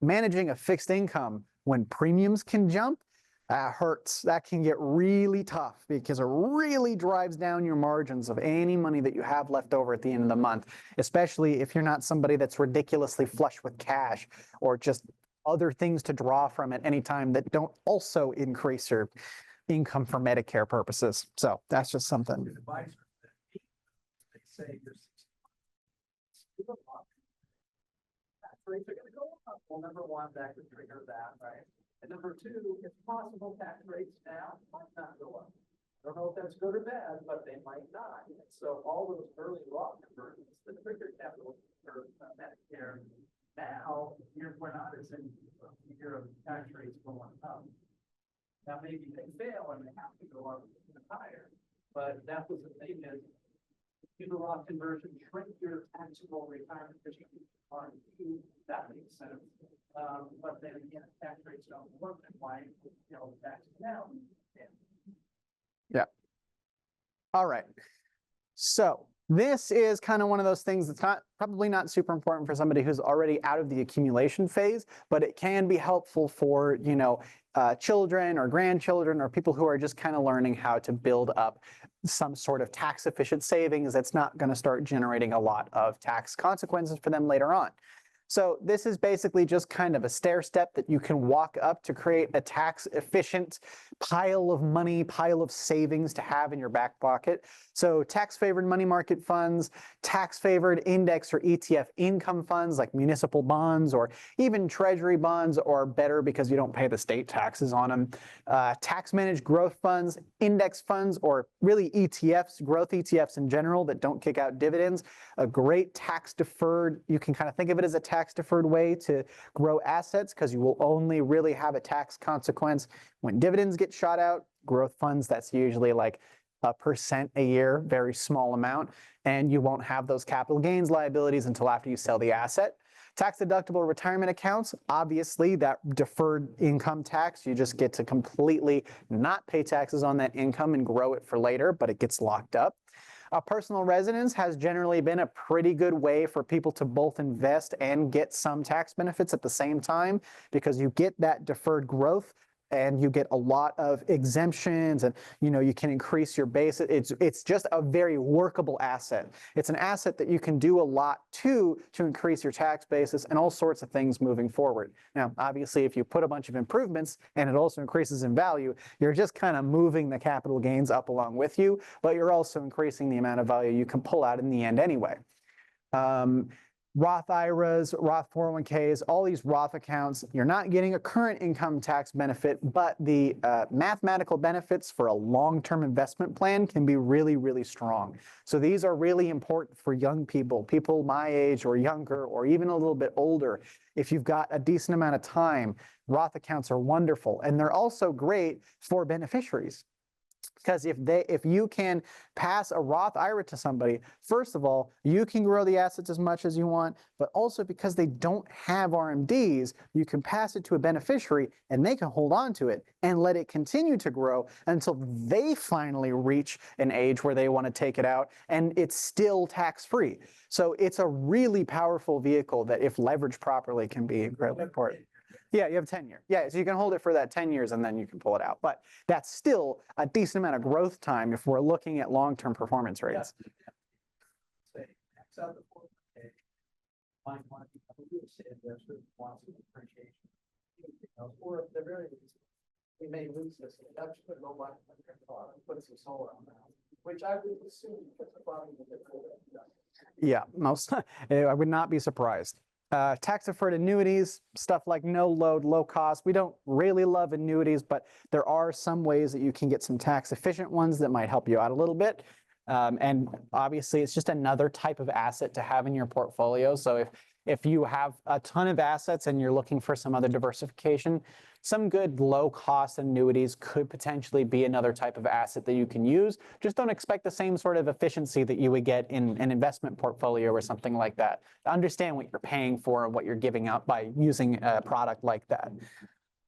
managing a fixed income when premiums can jump, hurts. That can get really tough because it really drives down your margins of any money that you have left over at the end of the month, especially if you're not somebody that's ridiculously flush with cash or just other things to draw from at any time that don't also increase your income for Medicare purposes. So that's just something.
Advisors that they say you're 60. Tax rates are going to go up. Well, number one, that could trigger that, right? And number two, it's possible tax rates now might not go up. I don't know if that's good or bad, but they might not. And so all those early Roth conversions, the trigger capital for Medicare now, we're not as in year of tax rates going up. Now maybe they fail and they have to go up even higher, but that was the thing is, do the Roth conversion, shrink your taxable retirement distribution R&D, that makes sense. But then again, tax rates don't work, and why, taxes now?
Yeah. All right. So this is kind of one of those things that's probably not super important for somebody who's already out of the accumulation phase, but it can be helpful for, children or grandchildren or people who are just kind of learning how to build up some sort of tax efficient savings that's not going to start generating a lot of tax consequences for them later on. So this is basically just kind of a stair step that you can walk up to create a tax efficient pile of money, pile of savings to have in your back pocket. So tax favored money market funds, tax favored index or ETF income funds like municipal bonds or even treasury bonds, or better because you don't pay the state taxes on them. Tax managed growth funds, index funds, or really ETFs, growth ETFs in general that don't kick out dividends. A great tax deferred, you can kind of think of it as a tax deferred way to grow assets because you will only really have a tax consequence when dividends get shot out. Growth funds, that's usually like 1% a year, very small amount, and you won't have those capital gains liabilities until after you sell the asset. Tax deductible retirement accounts, obviously that deferred income tax, you just get to completely not pay taxes on that income and grow it for later, but it gets locked up. A personal residence has generally been a pretty good way for people to both invest and get some tax benefits at the same time, because you get that deferred growth and you get a lot of exemptions, and you can increase your base. It's just a very workable asset. It's an asset that you can do a lot to increase your tax basis and all sorts of things moving forward. Now, obviously, if you put a bunch of improvements and it also increases in value, you're just kind of moving the capital gains up along with you, but you're also increasing the amount of value you can pull out in the end anyway. Roth IRAs, Roth 401ks, all these Roth accounts, you're not getting a current income tax benefit, but the mathematical benefits for a long-term investment plan can be really, really strong. So these are really important for young people, people my age or younger, or even a little bit older. If you've got a decent amount of time, Roth accounts are wonderful, and they're also great for beneficiaries. Because if you can pass a Roth IRA to somebody, first of all, you can grow the assets as much as you want, but also because they don't have RMDs, you can pass it to a beneficiary and they can hold on to it and let it continue to grow until they finally reach an age where they want to take it out, and it's still tax-free. So it's a really powerful vehicle that, if leveraged properly, can be incredibly important. Yeah, you have 10 years. Yeah, so you can hold it for that 10 years and then you can pull it out. But that's still a decent amount of growth time if we're looking at long-term performance rates.
Say, X out the 401k, find one, become a real estate investor who wants some appreciation. Or at the very least, we may lose this, and that's put no money in their car and put some solar on that, which I would assume because the problem with the.
Yeah, most, I would not be surprised. Tax-deferred annuities, stuff like no load, low cost. We don't really love annuities, but there are some ways that you can get some tax-efficient ones that might help you out a little bit. And obviously, it's just another type of asset to have in your portfolio. So if you have a ton of assets and you're looking for some other diversification, some good low-cost annuities could potentially be another type of asset that you can use. Just don't expect the same sort of efficiency that you would get in an investment portfolio or something like that. Understand what you're paying for and what you're giving up by using a product like that.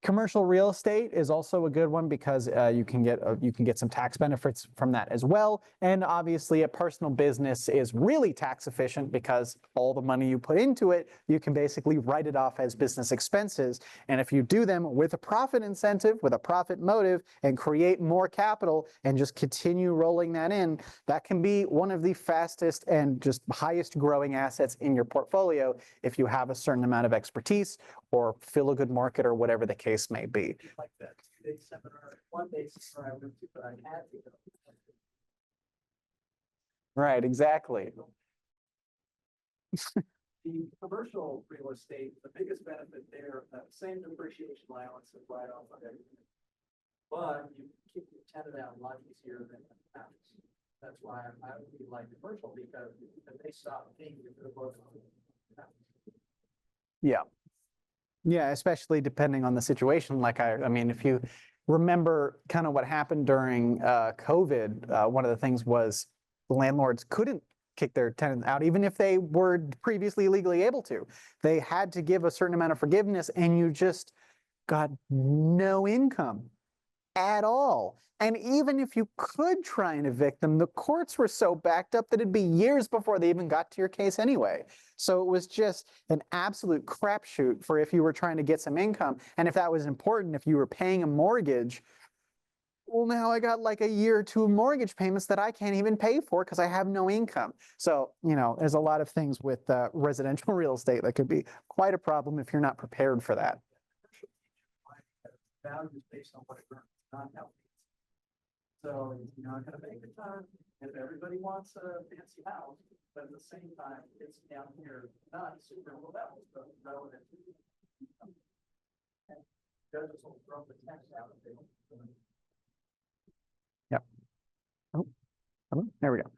Commercial real estate is also a good one because you can get some tax benefits from that as well. And obviously, a personal business is really tax efficient because all the money you put into it, you can basically write it off as business expenses. And if you do them with a profit incentive, with a profit motive, and create more capital and just continue rolling that in, that can be one of the fastest and just highest growing assets in your portfolio if you have a certain amount of expertise or feel a good market or whatever the case may be.
Like that 2-day seminar, 1-day seminar I went to, but I had to go.
Right, exactly.
The commercial real estate, the biggest benefit there, same depreciation allowance is right off of everything. But you keep your tenant out a lot easier than the house. That's why I would like commercial, because if they stop paying you for the book.
Yeah. Yeah, especially depending on the situation. Like, I mean, if you remember kind of what happened during COVID, one of the things was landlords couldn't kick their tenants out, even if they were previously legally able to. They had to give a certain amount of forgiveness, and you just got no income at all. And even if you could try and evict them, the courts were so backed up that it'd be years before they even got to your case anyway. So it was just an absolute crapshoot for if you were trying to get some income. And if that was important, if you were paying a mortgage, well, now I got like a year or two of mortgage payments that I can't even pay for because I have no income. So, you know, there's a lot of things with residential real estate that could be quite a problem if you're not prepared for that.
Values based on what it earns, not healthy. So you're not gonna make a ton if everybody wants a fancy house, but at the same time, it's down here, not super low levels, but relative to. And judges will throw the tax out if they don't.
Yep. Oh, there we go.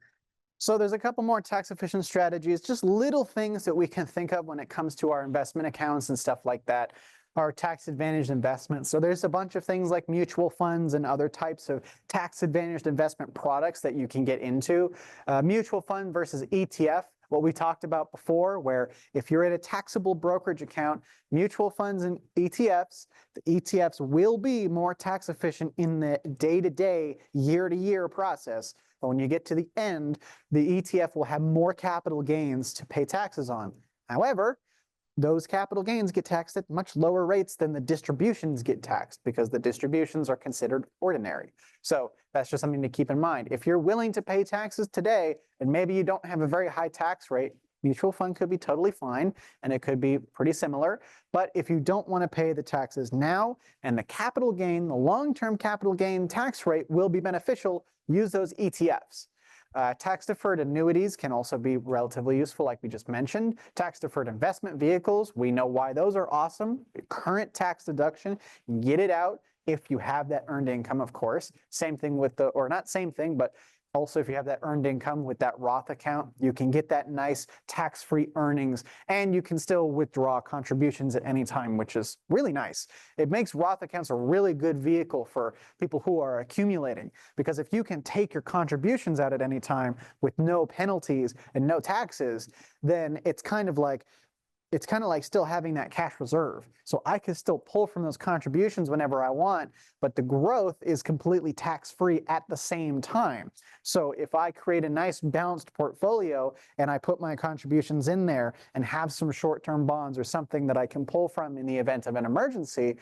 So there's a couple more tax efficient strategies, just little things that we can think of when it comes to our investment accounts and stuff like that. Our tax advantaged investments. So there's a bunch of things like mutual funds and other types of tax advantaged investment products that you can get into. Mutual fund versus ETF, what we talked about before, where if you're in a taxable brokerage account, mutual funds and ETFs, the ETFs will be more tax efficient in the day-to-day, year-to-year process. But when you get to the end, the ETF will have more capital gains to pay taxes on. However, those capital gains get taxed at much lower rates than the distributions get taxed because the distributions are considered ordinary. So that's just something to keep in mind. If you're willing to pay taxes today and maybe you don't have a very high tax rate, mutual fund could be totally fine and it could be pretty similar. But if you don't want to pay the taxes now and the capital gain, the long-term capital gain tax rate will be beneficial, use those ETFs. Tax-deferred annuities can also be relatively useful, like we just mentioned. Tax-deferred investment vehicles, we know why those are awesome. Current tax deduction, get it out if you have that earned income, of course. Same thing with the, or not same thing, but Also, if you have that earned income with that Roth account, you can get that nice tax-free earnings, and you can still withdraw contributions at any time, which is really nice. It makes Roth accounts a really good vehicle for people who are accumulating, because if you can take your contributions out at any time with no penalties and no taxes, then it's kind of like still having that cash reserve. So I can still pull from those contributions whenever I want, but the growth is completely tax-free at the same time. So if I create a nice balanced portfolio and I put my contributions in there and have some short-term bonds or something that I can pull from in the event of an emergency,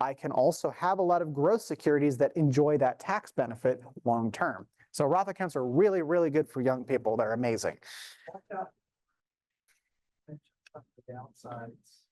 I can also have a lot of growth securities that enjoy that tax benefit long-term. So Roth accounts are really, really good for young people. They're amazing.
The downsides.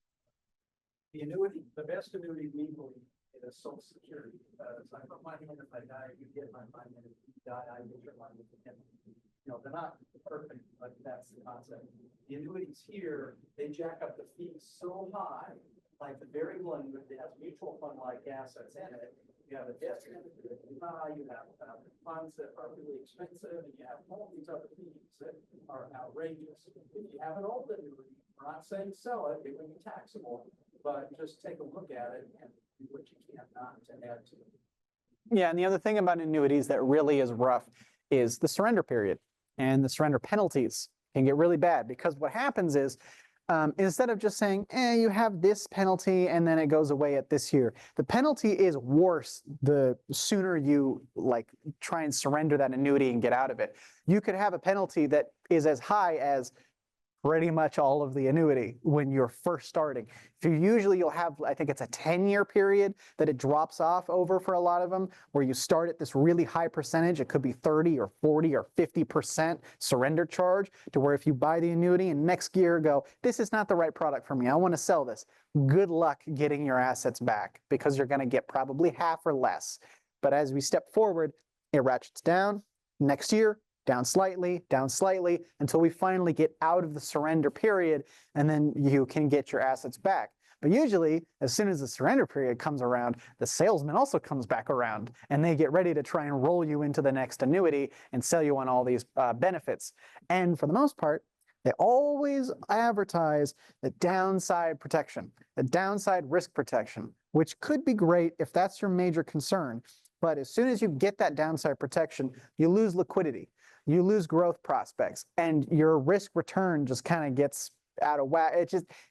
The annuity, the best annuity we believe is Social Security. So I put my hand, if I die, you get my money, and if you die, I get your money. And, you know, they're not perfect, but that's the concept. The annuities here, they jack up the fees so high, like the variable annuity has mutual fund-like assets in it. You have a death benefit, you have funds that are really expensive, and you have all these other fees that are outrageous. If you have an old annuity, we're not saying sell it, it would be taxable, but just take a look at it and do what you can not to add to it.
Yeah, and the other thing about annuities that really is rough is the surrender period, and the surrender penalties can get really bad, because what happens is instead of just saying, you have this penalty and then it goes away at this year, the penalty is worse the sooner you try and surrender that annuity and get out of it. You could have a penalty that is as high as pretty much all of the annuity when you're first starting. You'll have, I think it's a 10-year period that it drops off over for a lot of them, where you start at this really high percentage. It could be 30 or 40 or 50% surrender charge, to where if you buy the annuity and next year go, this is not the right product for me, I want to sell this. Good luck getting your assets back, because you're going to get probably half or less. But as we step forward, it ratchets down. Next year, down slightly, until we finally get out of the surrender period, and then you can get your assets back. But usually, as soon as the surrender period comes around, the salesman also comes back around, and they get ready to try and roll you into the next annuity and sell you on all these benefits. And for the most part, they always advertise the downside protection, the downside risk protection, which could be great if that's your major concern. But as soon as you get that downside protection, you lose liquidity. You lose growth prospects, and your risk return just kind of gets out of whack.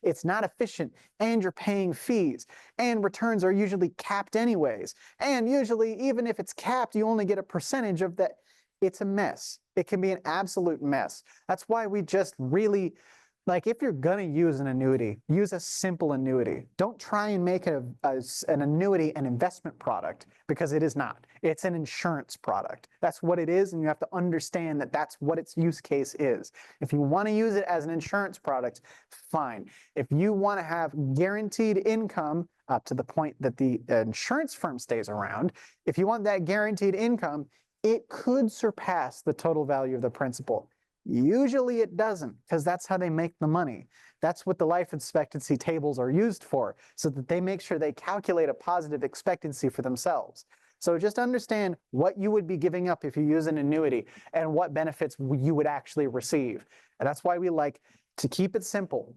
It's not efficient, and you're paying fees, and returns are usually capped anyways. And usually, even if it's capped, you only get a percentage of that. It's a mess. It can be an absolute mess. That's why we just really, if you're going to use an annuity, use a simple annuity. Don't try and make an annuity an investment product, because it is not. It's an insurance product. That's what it is, and you have to understand that that's what its use case is. If you want to use it as an insurance product, fine. If you want to have guaranteed income up to the point that the insurance firm stays around, if you want that guaranteed income, it could surpass the total value of the principal. Usually it doesn't, because that's how they make the money. That's what the life expectancy tables are used for, so that they make sure they calculate a positive expectancy for themselves. So just understand what you would be giving up if you use an annuity, and what benefits you would actually receive. And that's why we like to keep it simple.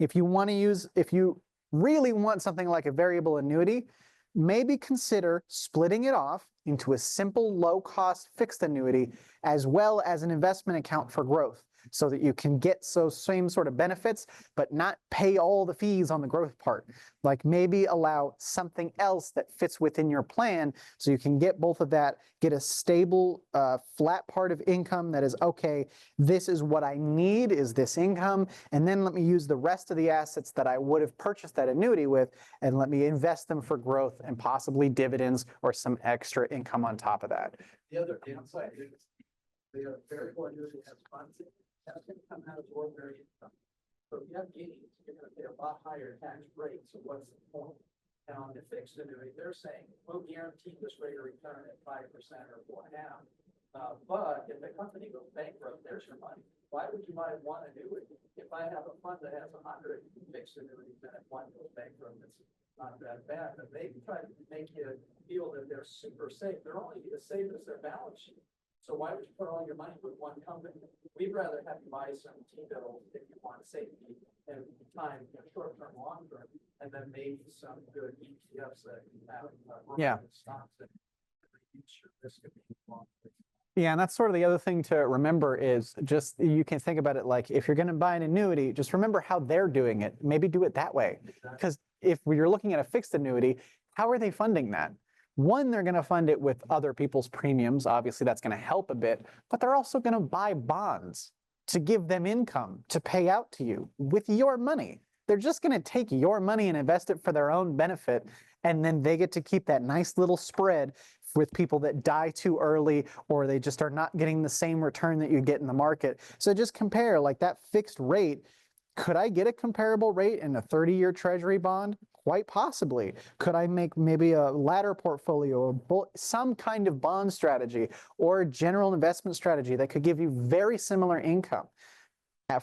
If you really want something like a variable annuity, maybe consider splitting it off into a simple low-cost fixed annuity, as well as an investment account for growth, so that you can get those same sort of benefits, but not pay all the fees on the growth part. Maybe allow something else that fits within your plan, so you can get both of that, get a stable, flat part of income that is, okay, this is what I need, is this income, and then let me use the rest of the assets that I would have purchased that annuity with, and let me invest them for growth and possibly dividends or some extra income on top of that.
The other downside is the variable annuity has funds in it. That's going to come out of ordinary income. So if you have gains, you're going to pay a lot higher tax rate. So what's the point? And on the fixed annuity, they're saying, we'll guarantee this rate of return at 5% or 4.5%. But if the company goes bankrupt, there's your money. Why would you buy one annuity? If I have a fund that has 100 fixed annuities, and if one goes bankrupt, it's not that bad. But they try to make you feel that they're super safe. They're only as safe as their balance sheet. So why would you put all your money with one company? We'd rather have you buy some T-bills if you want safety and time, short term, long term, and then maybe some good ETFs that you have.
Yeah.
Stocks that reduce your risk of being long.
Yeah, and that's sort of the other thing to remember is just you can think about it like if you're going to buy an annuity, just remember how they're doing it. Maybe do it that way. Because if you're looking at a fixed annuity, how are they funding that? One, they're going to fund it with other people's premiums. Obviously, that's going to help a bit, but they're also going to buy bonds to give them income to pay out to you with your money. They're just going to take your money and invest it for their own benefit, and then they get to keep that nice little spread with people that die too early or they just are not getting the same return that you get in the market. So just compare like that fixed rate. Could I get a comparable rate in a 30-year treasury bond? Quite possibly. Could I make maybe a ladder portfolio or some kind of bond strategy or general investment strategy that could give you very similar income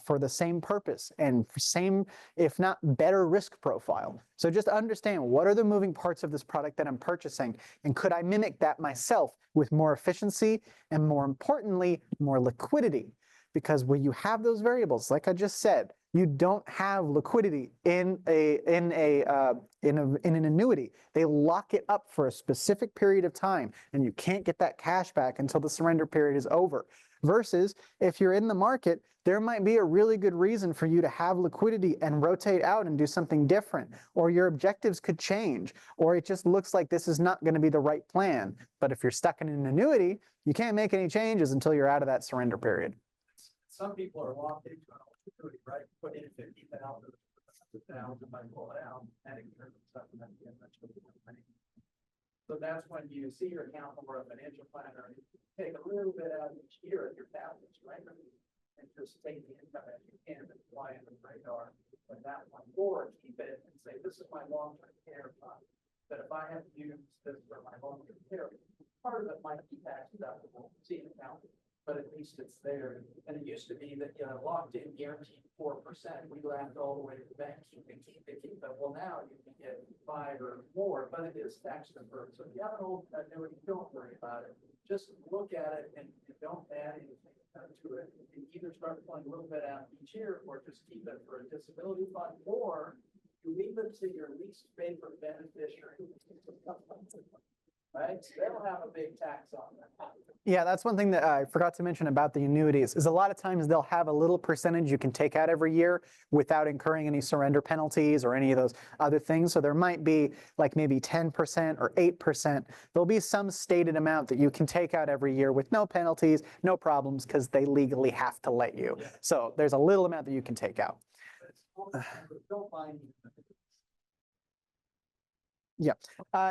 for the same purpose and same, if not better, risk profile? So just understand what are the moving parts of this product that I'm purchasing, and could I mimic that myself with more efficiency and, more importantly, more liquidity? Because when you have those variables, like I just said, you don't have liquidity in an annuity. They lock it up for a specific period of time, and you can't get that cash back until the surrender period is over. Versus if you're in the market, there might be a really good reason for you to have liquidity and rotate out and do something different, or your objectives could change, or it just looks like this is not going to be the right plan. But if you're stuck in an annuity, you can't make any changes until you're out of that surrender period.
Some people are locked into an opportunity, right? Put in 50,000, 100,000, might pull it out, and it turns something that you eventually money. So that's when you see your accountant or a financial planner, and you take a little bit out each year of your tablets, right? And just take the income as you can and fly under the radar like that one, or keep it and say, this is my long-term care fund. But if I have to use this for my long-term care, part of it might be tax deductible, see an accountant, but at least it's there. And it used to be that, locked in guaranteed 4%. We laughed all the way to the bank. You can keep it. Well, now you can get 5 or more, but it is tax deferred. So if you have an old annuity, don't worry about it. Just look at it and don't add anything to it. You can either start pulling a little bit out each year, or just keep it for a disability fund, or you leave it to your least favorite beneficiary. Right? So they'll have a big tax on that.
Yeah, that's one thing that I forgot to mention about the annuities is a lot of times they'll have a little percentage you can take out every year without incurring any surrender penalties or any of those other things. So there might be like maybe 10% or 8%. There'll be some stated amount that you can take out every year with no penalties, no problems, because they legally have to let you. So there's a little amount that you can take out.
Don't mind.
Yeah.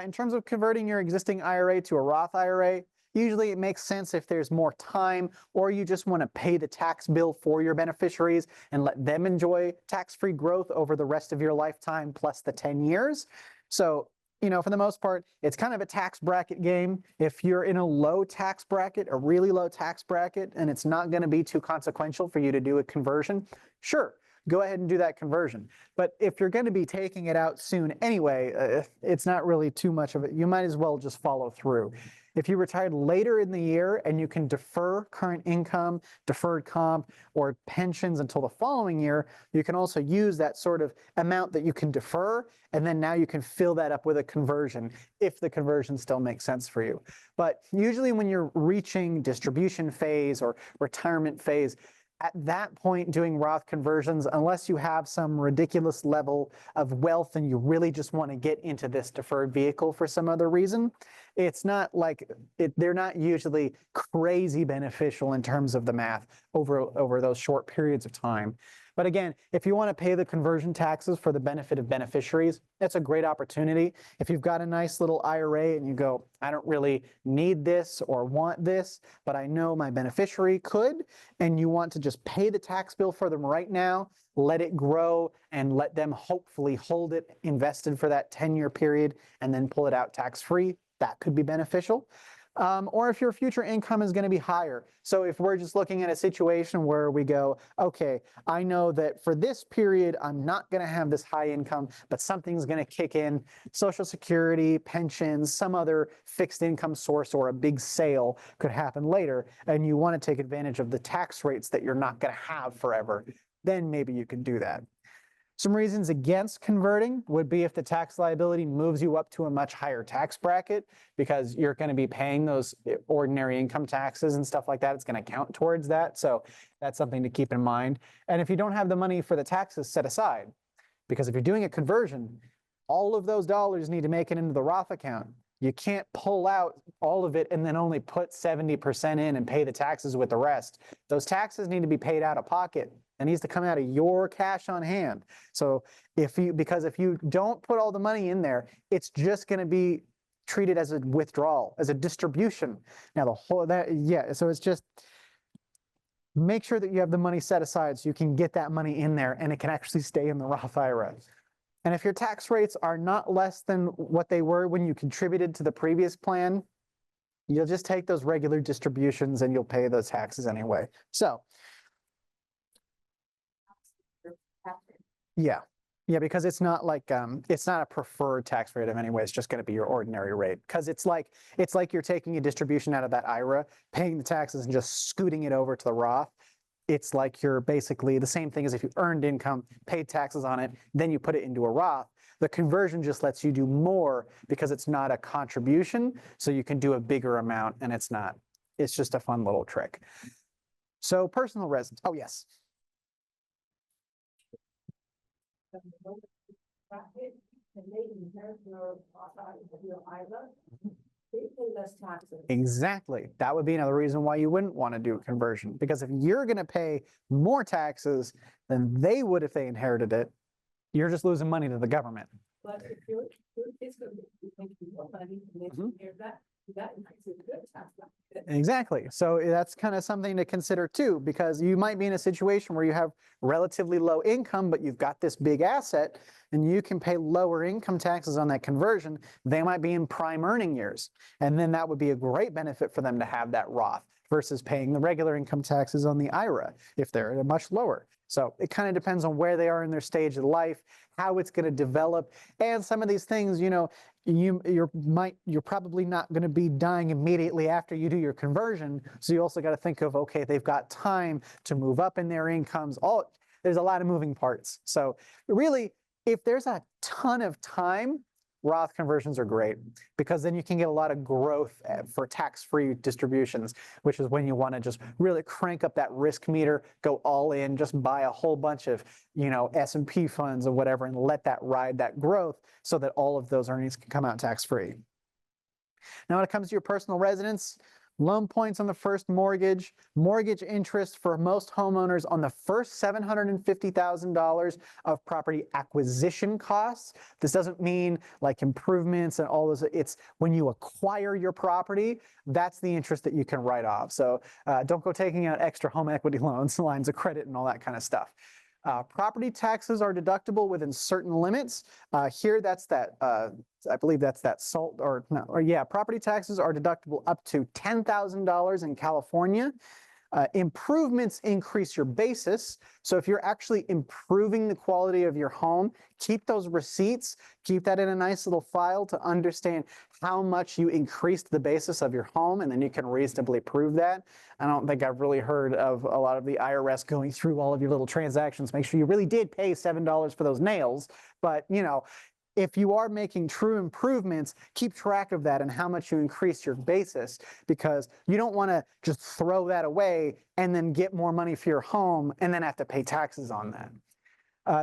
In terms of converting your existing IRA to a Roth IRA, usually it makes sense if there's more time or you just want to pay the tax bill for your beneficiaries and let them enjoy tax-free growth over the rest of your lifetime plus the 10 years. So, for the most part, it's kind of a tax bracket game. If you're in a low tax bracket, a really low tax bracket, and it's not going to be too consequential for you to do a conversion, sure, go ahead and do that conversion. But if you're going to be taking it out soon anyway, it's not really too much of it. You might as well just follow through. If you retired later in the year and you can defer current income, deferred comp, or pensions until the following year, you can also use that sort of amount that you can defer, and then now you can fill that up with a conversion if the conversion still makes sense for you. But usually when you're reaching distribution phase or retirement phase, at that point, doing Roth conversions, unless you have some ridiculous level of wealth and you really just want to get into this deferred vehicle for some other reason, it's not like they're not usually crazy beneficial in terms of the math over those short periods of time. But again, if you want to pay the conversion taxes for the benefit of beneficiaries, that's a great opportunity. If you've got a nice little IRA and you go, I don't really need this or want this, but I know my beneficiary could, and you want to just pay the tax bill for them right now, let it grow, and let them hopefully hold it invested for that 10-year period and then pull it out tax-free, that could be beneficial. or if your future income is going to be higher. So if we're just looking at a situation where we go, okay, I know that for this period, I'm not going to have this high income, but something's going to kick in, Social Security, pensions, some other fixed income source, or a big sale could happen later, and you want to take advantage of the tax rates that you're not going to have forever, then maybe you can do that. Some reasons against converting would be if the tax liability moves you up to a much higher tax bracket, because you're going to be paying those ordinary income taxes and stuff like that. It's going to count towards that. So that's something to keep in mind. And if you don't have the money for the taxes set aside, because if you're doing a conversion, all of those dollars need to make it into the Roth account. You can't pull out all of it and then only put 70% in and pay the taxes with the rest. Those taxes need to be paid out of pocket. It needs to come out of your cash on hand. So because if you don't put all the money in there, it's just going to be treated as a withdrawal, as a distribution. Now so it's just make sure that you have the money set aside so you can get that money in there and it can actually stay in the Roth IRA. And if your tax rates are not less than what they were when you contributed to the previous plan, you'll just take those regular distributions and you'll pay those taxes anyway. So yeah, because it's not like it's not a preferred tax rate of anyway. It's just going to be your ordinary rate, because it's like you're taking a distribution out of that IRA, paying the taxes, and just scooting it over to the Roth. It's like you're basically the same thing as if you earned income, paid taxes on it, then you put it into a Roth. The conversion just lets you do more because it's not a contribution, so you can do a bigger amount, and it's just a fun little trick. So personal residence. Oh, yes.
And they inherit your IRA, they pay less taxes.
Exactly. That would be another reason why you wouldn't want to do a conversion, because if you're going to pay more taxes than they would if they inherited it, you're just losing money to the government.
But if your kids going to be making more money, and they can hear that makes it good tax bracket.
Exactly. So that's kind of something to consider too, because you might be in a situation where you have relatively low income, but you've got this big asset and you can pay lower income taxes on that conversion. They might be in prime earning years. And then that would be a great benefit for them to have that Roth versus paying the regular income taxes on the IRA if they're much lower. So it kind of depends on where they are in their stage of life, how it's going to develop, and some of these things, you're probably not going to be dying immediately after you do your conversion. So you also got to think of, okay, they've got time to move up in their incomes. There's a lot of moving parts. So really, if there's a ton of time, Roth conversions are great, because then you can get a lot of growth for tax-free distributions, which is when you want to just really crank up that risk meter, go all in, just buy a whole bunch of, S&P funds or whatever, and let that ride that growth so that all of those earnings can come out tax-free. Now, when it comes to your personal residence, loan points on the first mortgage, mortgage interest for most homeowners on the first $750,000 of property acquisition costs. This doesn't mean like improvements and all those. It's when you acquire your property, that's the interest that you can write off. So don't go taking out extra home equity loans, lines of credit, and all that kind of stuff. Property taxes are deductible within certain limits. Here, that's that, I believe that's that property taxes are deductible up to $10,000 in California. Improvements increase your basis. So if you're actually improving the quality of your home, keep those receipts, keep that in a nice little file to understand how much you increased the basis of your home, and then you can reasonably prove that. I don't think I've really heard of a lot of the IRS going through all of your little transactions. Make sure you really did pay $7 for those nails, but if you are making true improvements, keep track of that and how much you increase your basis, because you don't want to just throw that away and then get more money for your home and then have to pay taxes on that.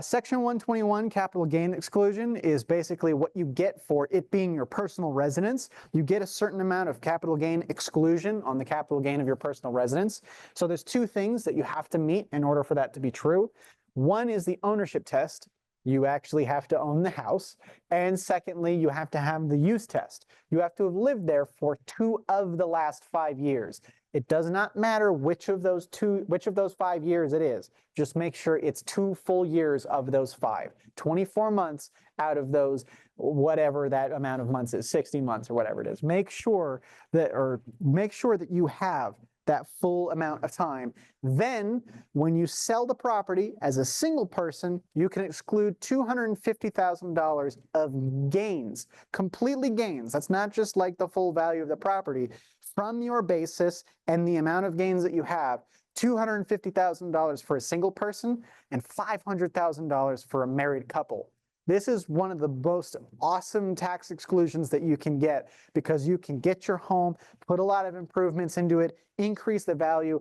Section 121 capital gain exclusion is basically what you get for it being your personal residence. You get a certain amount of capital gain exclusion on the capital gain of your personal residence. So there's two things that you have to meet in order for that to be true. One is the ownership test. You actually have to own the house. And secondly, you have to have the use test. You have to have lived there for 2 of the last 5 years. It does not matter which of those 5 years it is. Just make sure it's 2 full years of those 5, 24 months out of those, whatever that amount of months is, 60 months or whatever it is. Make sure that you have that full amount of time. Then when you sell the property as a single person, you can exclude $250,000 of gains, completely gains. That's not just like the full value of the property, from your basis and the amount of gains that you have. $250,000 for a single person and $500,000 for a married couple. This is one of the most awesome tax exclusions that you can get, because you can get your home, put a lot of improvements into it, increase the value.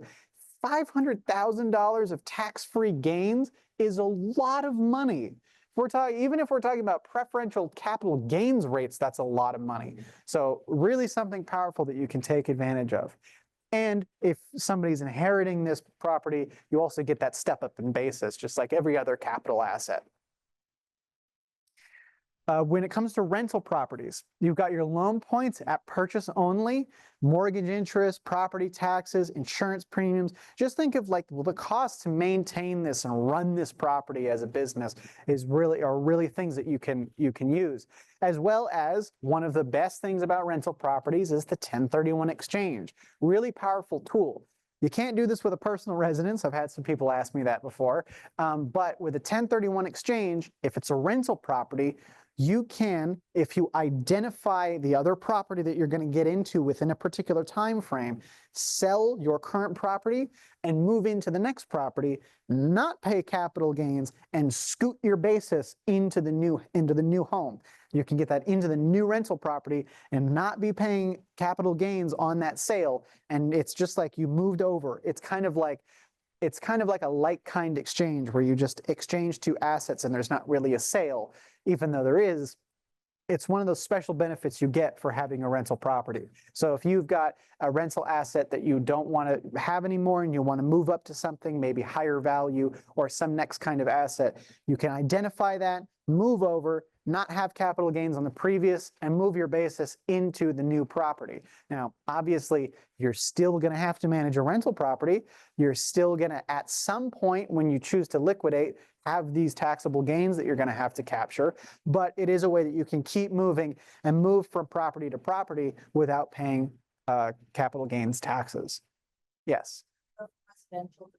$500,000 of tax-free gains is a lot of money. Even if we're talking about preferential capital gains rates, that's a lot of money. So really something powerful that you can take advantage of. And if somebody's inheriting this property, you also get that step up in basis, just like every other capital asset. When it comes to rental properties, you've got your loan points at purchase only, mortgage interest, property taxes, insurance premiums. Just think of like, well, the cost to maintain this and run this property as a business are really things that you can use. As well as, one of the best things about rental properties is the 1031 exchange. Really powerful tool. You can't do this with a personal residence. I've had some people ask me that before. But with a 1031 exchange, if it's a rental property, you can, if you identify the other property that you're going to get into within a particular time frame, sell your current property and move into the next property, not pay capital gains, and scoot your basis into the new home. You can get that into the new rental property and not be paying capital gains on that sale. And it's just like you moved over. It's kind of like a like-kind exchange, where you just exchange 2 assets and there's not really a sale, even though there is. It's one of those special benefits you get for having a rental property. So if you've got a rental asset that you don't want to have anymore and you want to move up to something maybe higher value or some next kind of asset, you can identify that, move over, not have capital gains on the previous, and move your basis into the new property. Now, obviously, you're still going to have to manage a rental property. You're still going to, at some point when you choose to liquidate, have these taxable gains that you're going to have to capture, but it is a way that you can keep moving and move from property to property without paying capital gains taxes. Yes,
Residential.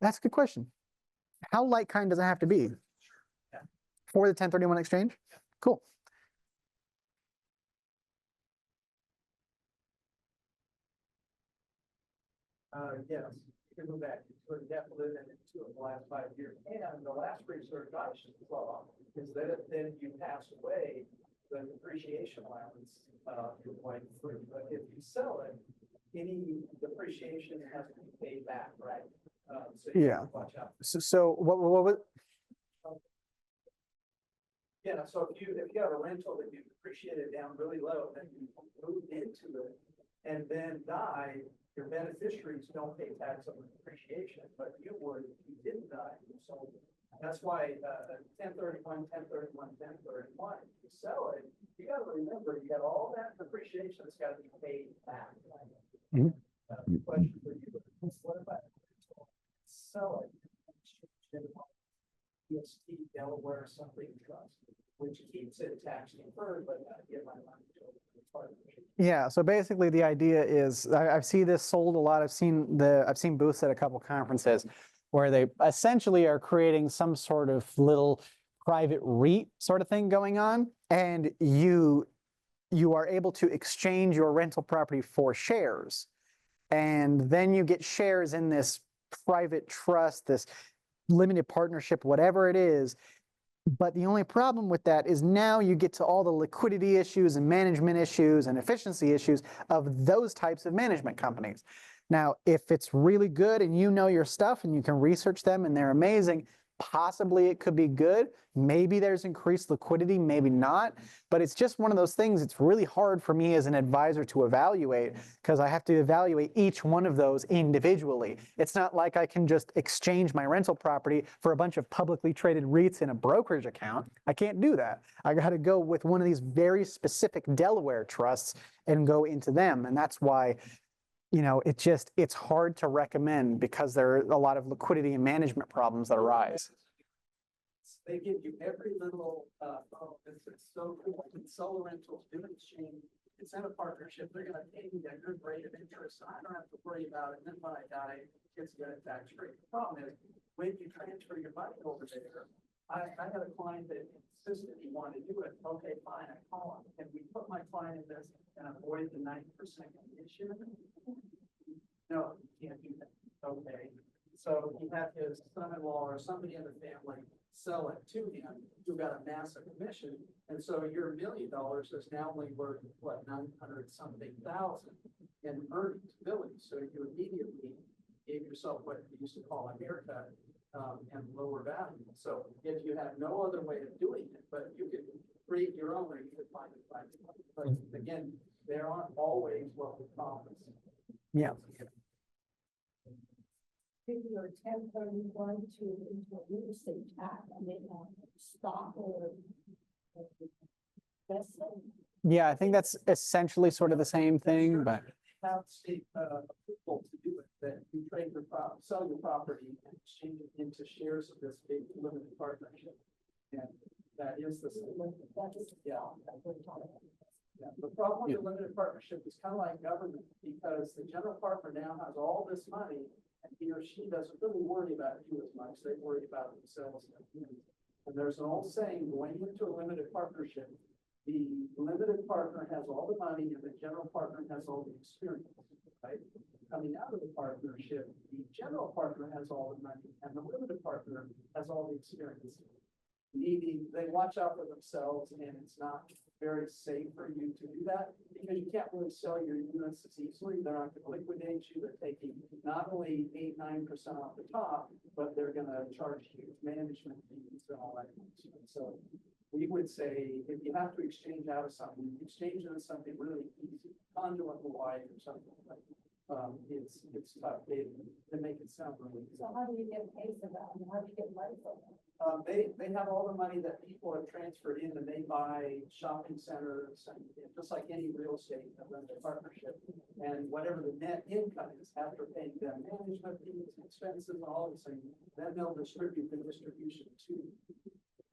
that's a good question. How like kind does it have to be for the 1031 exchange? Cool.
Yes, you can go back to a definite and two of the last 5 years. And the last research I should saw is that if then you pass away, the depreciation allowance, you're going through. But if you sell it, any depreciation has to be paid back, right? So you have to watch out.
So what was?
Yeah, so if you have a rental that you depreciated down really low, then you move into it and then die, your beneficiaries don't pay tax on the depreciation, but you would if you didn't die. So that's why 1031, 1031, 1031, if you sell it, you got to remember you got all that depreciation that's got to be paid back.
Mhm.
Question for you: what about sell it? EST, Delaware, something trust, which keeps it tax deferred, but not give my money to the partnership.
Yeah, so basically the idea is, I've seen this sold a lot. I've seen booths at a couple conferences where they essentially are creating some sort of little private REIT sort of thing going on, and you are able to exchange your rental property for shares, and then you get shares in this private trust, this limited partnership, whatever it is. But the only problem with that is now you get to all the liquidity issues and management issues and efficiency issues of those types of management companies. Now, if it's really good and you know your stuff and you can research them and they're amazing, possibly it could be good. Maybe there's increased liquidity, maybe not. But it's just one of those things. It's really hard for me as an advisor to evaluate, because I have to evaluate each one of those individually. It's not like I can just exchange my rental property for a bunch of publicly traded REITs in a brokerage account. I can't do that. I got to go with one of these very specific Delaware trusts and go into them. And that's why it's hard to recommend because there are a lot of liquidity and management problems that arise.
They give you every little, it's so cool, and solar rentals do an exchange, it's in a partnership, they're gonna pay me a good rate of interest, I don't have to worry about it, and then when I die, it's gonna tax free. The problem is, when you transfer your money over there, I had a client that insisted he wanted to do it, okay, fine, I call him, and we put my client in this and avoid the 90% commission. No, you can't do that, okay, so he had his son-in-law or somebody in the family sell it to him, who got a massive commission, and so your $1 million is now only worth, what, 900 something thousand in earnings ability, so you immediately gave yourself what you used to call a haircut, and lower value. So if you have no other way of doing it, but you could create your own, or you could find it, but again, there aren't always what we promise.
Yeah.
If you're 1031 into a real estate tax, I mean, stock or investment.
Yeah, I think that's essentially sort of the same thing, but
Have state approval to do it, that you trade your sell your property and exchange it into shares of this big limited partnership. And that is the same. Yeah. Yeah, the problem with the limited partnership is kind of like government, because the general partner now has all this money, and he or she doesn't really worry about you as much, they worry about themselves. And there's an old saying, going into a limited partnership, the limited partner has all the money and the general partner has all the experience, right? Coming out of the partnership, the general partner has all the money and the limited partner has all the experience. Meaning they watch out for themselves, and it's not very safe for you to do that, because you can't really sell your units as easily. They're not gonna liquidate you. They're taking not only 8-9% off the top, but they're gonna charge you management fees and all that. So we would say, if you have to exchange out of something, exchange into something really easy, conduit Hawaii or something like. It's tough to make it sound really easy.
So how do you get paid for that? I mean, how do you get money for that?
They have all the money that people have transferred in, and they buy shopping centers and just like any real estate, limited partnership. And whatever the net income is after paying them management fees, expenses, and all these things, then they'll distribute the distribution to.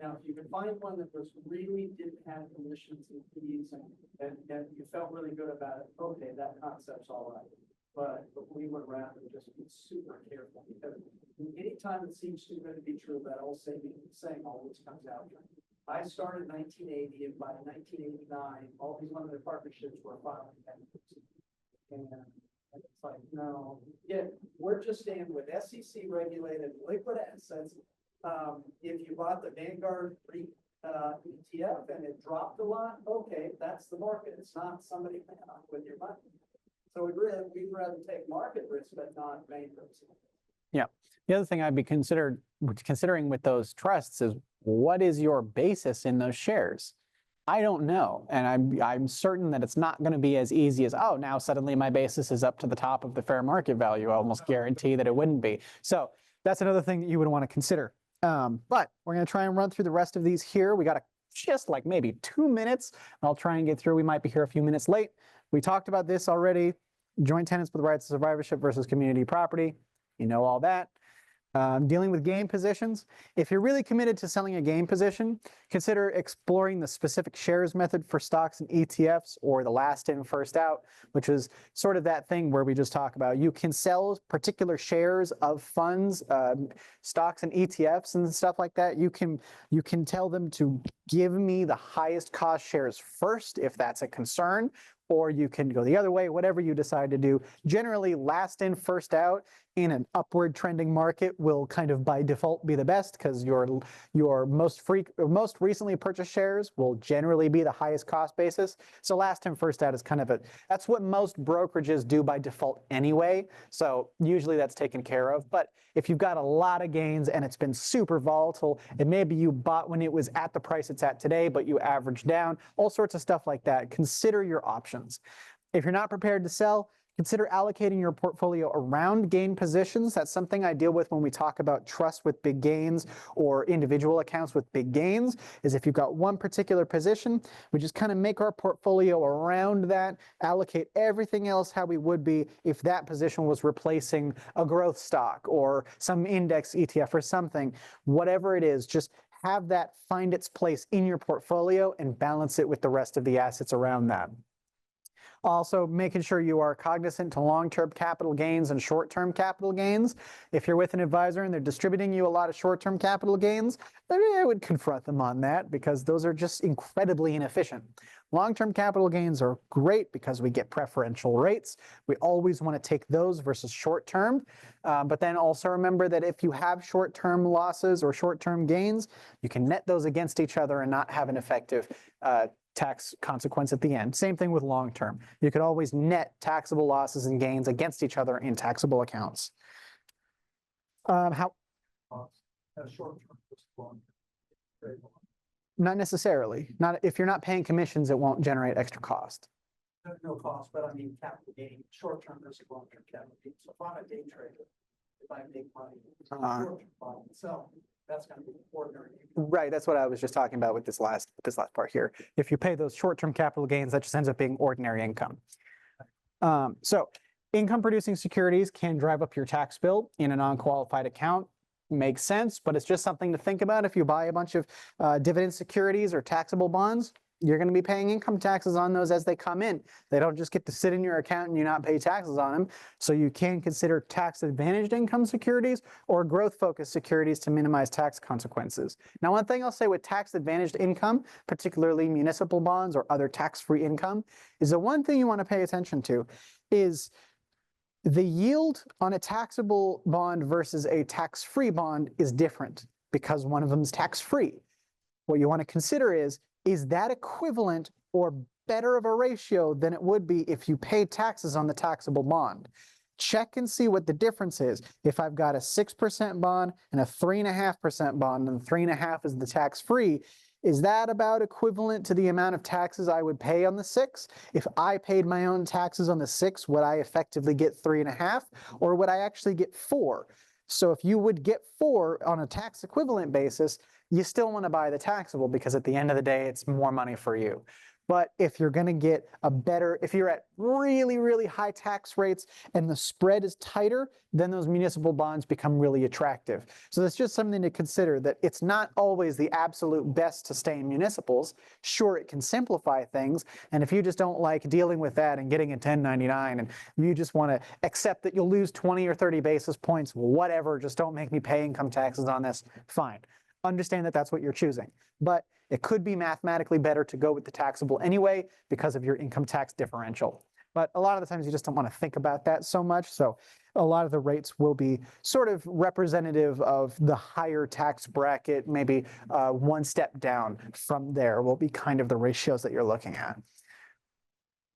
Now, if you can find one that was really didn't have commissions and fees and you felt really good about it, okay, that concept's all right. But we would rather just be super careful, because anytime it seems too good to be true, that old saying always comes out. I started in 1980, and by 1989, all these limited partnerships were filing bankruptcy. And it's like, no, yeah, we're just staying with SEC regulated liquid assets. If you bought the Vanguard ETF and it dropped a lot, okay, that's the market. It's not somebody paying off with your money. So we'd rather take market risk, but not bankruptcy.
yeah. The other thing I'd be considering with those trusts is, what is your basis in those shares? I don't know. And I'm certain that it's not going to be as easy as, oh, now suddenly my basis is up to the top of the fair market value. I almost guarantee that it wouldn't be. So that's another thing that you would want to consider. But we're going to try and run through the rest of these here. We got just like maybe 2 minutes. I'll try and get through. We might be here a few minutes late. We talked about this already. Joint tenants with rights of survivorship versus community property. You know all that. Dealing with game positions. If you're really committed to selling a game position, consider exploring the specific shares method for stocks and ETFs, or the last in, first out, which is sort of that thing where we just talk about. You can sell particular shares of funds, stocks and ETFs and stuff like that. You can tell them to give me the highest cost shares first if that's a concern, or you can go the other way, whatever you decide to do. Generally, last in, first out in an upward trending market will kind of by default be the best, because your most recently purchased shares will generally be the highest cost basis. So last in, first out is kind of that's what most brokerages do by default anyway. So usually that's taken care of. But if you've got a lot of gains and it's been super volatile, and maybe you bought when it was at the price it's at today, but you averaged down, all sorts of stuff like that, consider your options. If you're not prepared to sell, Consider allocating your portfolio around gain positions. That's something I deal with when we talk about trust with big gains or individual accounts with big gains, is if you've got one particular position, we just kind of make our portfolio around that, allocate everything else how we would be if that position was replacing a growth stock or some index ETF or something. Whatever it is, just have that find its place in your portfolio and balance it with the rest of the assets around that. Also, making sure you are cognizant to long-term capital gains and short-term capital gains. If you're with an advisor and they're distributing you a lot of short-term capital gains, I would confront them on that because those are just incredibly inefficient. Long-term capital gains are great because we get preferential rates. We always want to take those versus short-term. But then also remember that if you have short-term losses or short-term gains, you can net those against each other and not have an effective tax consequence at the end. Same thing with long-term. You could always net taxable losses and gains against each other in taxable accounts. Not necessarily. Not if you're not paying commissions, it won't generate extra cost.
No cost, but I mean capital gain, short-term versus long-term capital gain. So if I'm a day trader, if I make money, short-term buying and selling, that's going to be ordinary.
Right, that's what I was just talking about with this last part here. If you pay those short-term capital gains, that just ends up being ordinary income. So income-producing securities can drive up your tax bill in a non-qualified account. Makes sense, but it's just something to think about. If you buy a bunch of dividend securities or taxable bonds, you're going to be paying income taxes on those as they come in. They don't just get to sit in your account and you not pay taxes on them. So you can consider tax-advantaged income securities or growth-focused securities to minimize tax consequences. Now, one thing I'll say with tax-advantaged income, particularly municipal bonds or other tax-free income, is the one thing you want to pay attention to is the yield on a taxable bond versus a tax-free bond is different because one of them is tax-free. What you want to consider is that equivalent or better of a ratio than it would be if you paid taxes on the taxable bond? Check and see what the difference is. If I've got a 6% bond and a 3.5% bond, and 3.5 is the tax-free, is that about equivalent to the amount of taxes I would pay on the 6? If I paid my own taxes on the 6, would I effectively get 3.5, or would I actually get 4? So if you would get 4 on a tax equivalent basis, you still want to buy the taxable because at the end of the day, it's more money for you. But if you're going to get if you're at really, really high tax rates and the spread is tighter, then those municipal bonds become really attractive. So that's just something to consider, that it's not always the absolute best to stay in municipals. Sure, it can simplify things. And if you just don't like dealing with that and getting a 1099 and you just want to accept that you'll lose 20 or 30 basis points, whatever, just don't make me pay income taxes on this, fine. Understand that that's what you're choosing. But it could be mathematically better to go with the taxable anyway because of your income tax differential. But a lot of the times you just don't want to think about that so much. So a lot of the rates will be sort of representative of the higher tax bracket, maybe one step down from there will be kind of the ratios that you're looking at.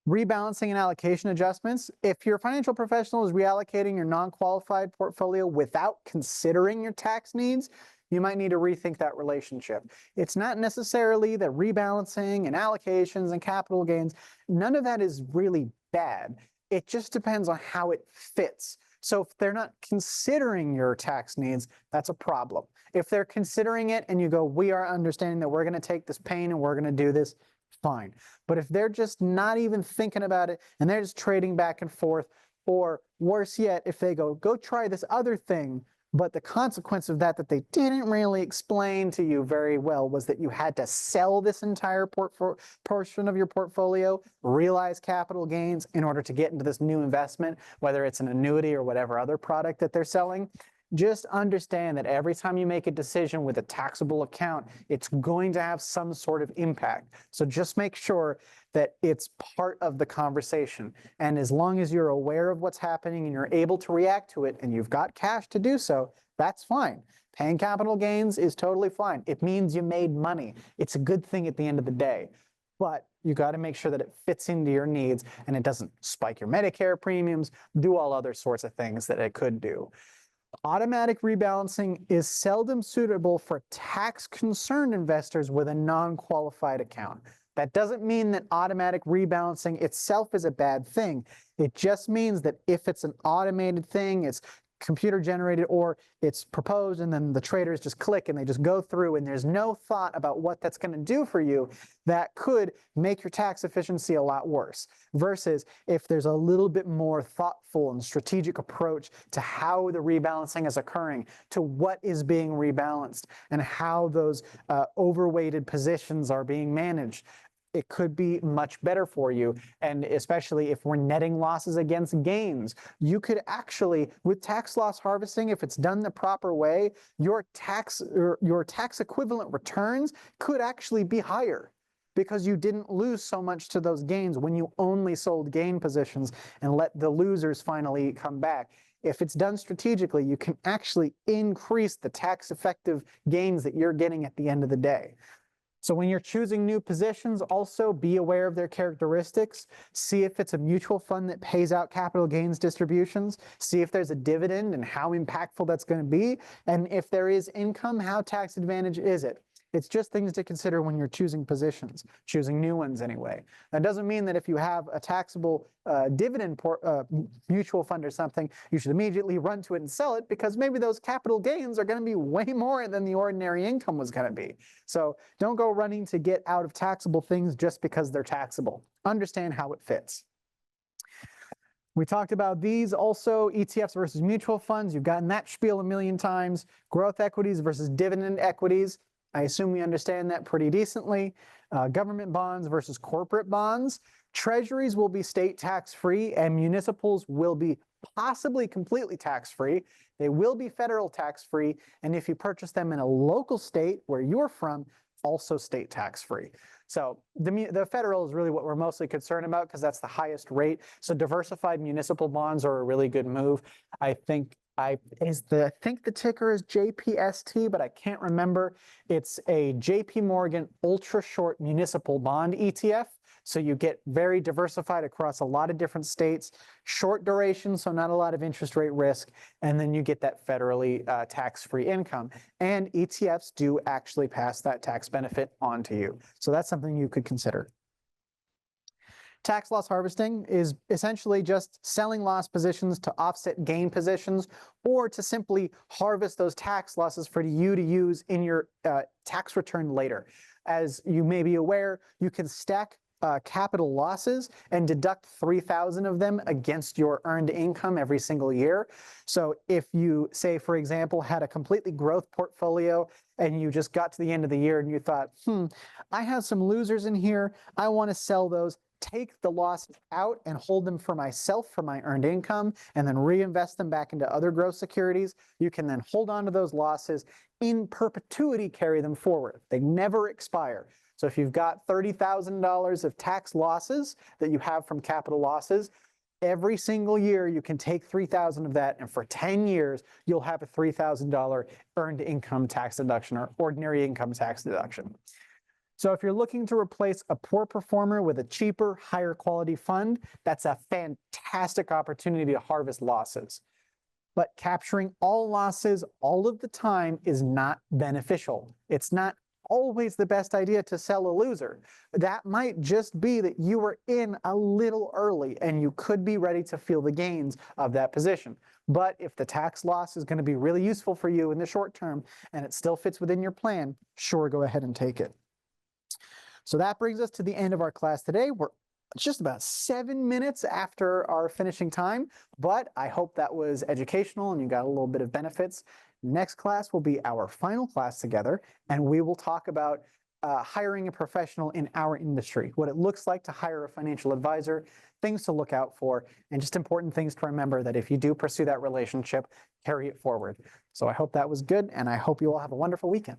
Rebalancing and allocation adjustments. If your financial professional is reallocating your non-qualified portfolio without considering your tax needs, you might need to rethink that relationship. It's not necessarily that rebalancing and allocations and capital gains, none of that is really bad. It just depends on how it fits. So if they're not considering your tax needs, that's a problem. If they're considering it and you go, we are understanding that we're going to take this pain and we're going to do this, fine. But if they're just not even thinking about it and they're just trading back and forth, or worse yet, if they go try this other thing, but the consequence of that they didn't really explain to you very well was that you had to sell this entire portion of your portfolio, realize capital gains in order to get into this new investment, whether it's an annuity or whatever other product that they're selling. Just understand that every time you make a decision with a taxable account, it's going to have some sort of impact. So just make sure that it's part of the conversation. And as long as you're aware of what's happening and you're able to react to it and you've got cash to do so, that's fine. Paying capital gains is totally fine. It means you made money. It's a good thing at the end of the day. But you got to make sure that it fits into your needs and it doesn't spike your Medicare premiums, do all other sorts of things that it could do. Automatic rebalancing is seldom suitable for tax-concerned investors with a non-qualified account. That doesn't mean that automatic rebalancing itself is a bad thing. It just means that if it's an automated thing, it's computer generated or it's proposed and then the traders just click and they just go through and there's no thought about what that's going to do for you, that could make your tax efficiency a lot worse. Versus if there's a little bit more thoughtful and strategic approach to how the rebalancing is occurring, to what is being rebalanced, and how those overweighted positions are being managed, it could be much better for you. And especially if we're netting losses against gains, you could actually, with tax loss harvesting, if it's done the proper way, your tax equivalent returns could actually be higher because you didn't lose so much to those gains when you only sold gain positions and let the losers finally come back. If it's done strategically, you can actually increase the tax effective gains that you're getting at the end of the day. So when you're choosing new positions, also be aware of their characteristics. See if it's a mutual fund that pays out capital gains distributions. See if there's a dividend and how impactful that's going to be. And if there is income, how tax advantage is it? It's just things to consider when you're choosing positions, choosing new ones anyway. That doesn't mean that if you have a taxable dividend mutual fund or something, you should immediately run to it and sell it, because maybe those capital gains are going to be way more than the ordinary income was going to be. So don't go running to get out of taxable things just because they're taxable. Understand how it fits. We talked about these also, ETFs versus mutual funds. You've gotten that spiel a million times. Growth equities versus dividend equities. I assume we understand that pretty decently. Government bonds versus corporate bonds. Treasuries will be state tax-free and municipals will be possibly completely tax-free. They will be federal tax-free, and if you purchase them in a local state where you're from, also state tax-free. So the federal is really what we're mostly concerned about because that's the highest rate. So diversified municipal bonds are a really good move. I think the ticker is JPST, but I can't remember. It's a JP Morgan ultra short municipal bond ETF. So you get very diversified across a lot of different states, short duration, so not a lot of interest rate risk, and then you get that federally tax-free income. And ETFs do actually pass that tax benefit on to you. So that's something you could consider. Tax loss harvesting is essentially just selling loss positions to offset gain positions, or to simply harvest those tax losses for you to use in your tax return later. As you may be aware, you can stack capital losses and deduct 3,000 of them against your earned income every single year. So if you, say, for example, had a completely growth portfolio and you just got to the end of the year and you thought, I have some losers in here, I want to sell those. Take the losses out and hold them for myself for my earned income, and then reinvest them back into other growth securities. You can then hold on to those losses in perpetuity, carry them forward. They never expire. So if you've got $30,000 of tax losses that you have from capital losses, every single year you can take 3,000 of that, and for 10 years you'll have a $3,000 earned income tax deduction or ordinary income tax deduction. So if you're looking to replace a poor performer with a cheaper, higher quality fund, that's a fantastic opportunity to harvest losses. But capturing all losses all of the time is not beneficial. It's not always the best idea to sell a loser. That might just be that you were in a little early and you could be ready to feel the gains of that position. But if the tax loss is going to be really useful for you in the short term and it still fits within your plan, sure, go ahead and take it. So that brings us to the end of our class today. We're just about 7 minutes after our finishing time, but I hope that was educational and you got a little bit of benefits. Next class will be our final class together, and we will talk about hiring a professional in our industry, what it looks like to hire a financial advisor, things to look out for, and just important things to remember that if you do pursue that relationship, carry it forward. So I hope that was good, and I hope you all have a wonderful weekend.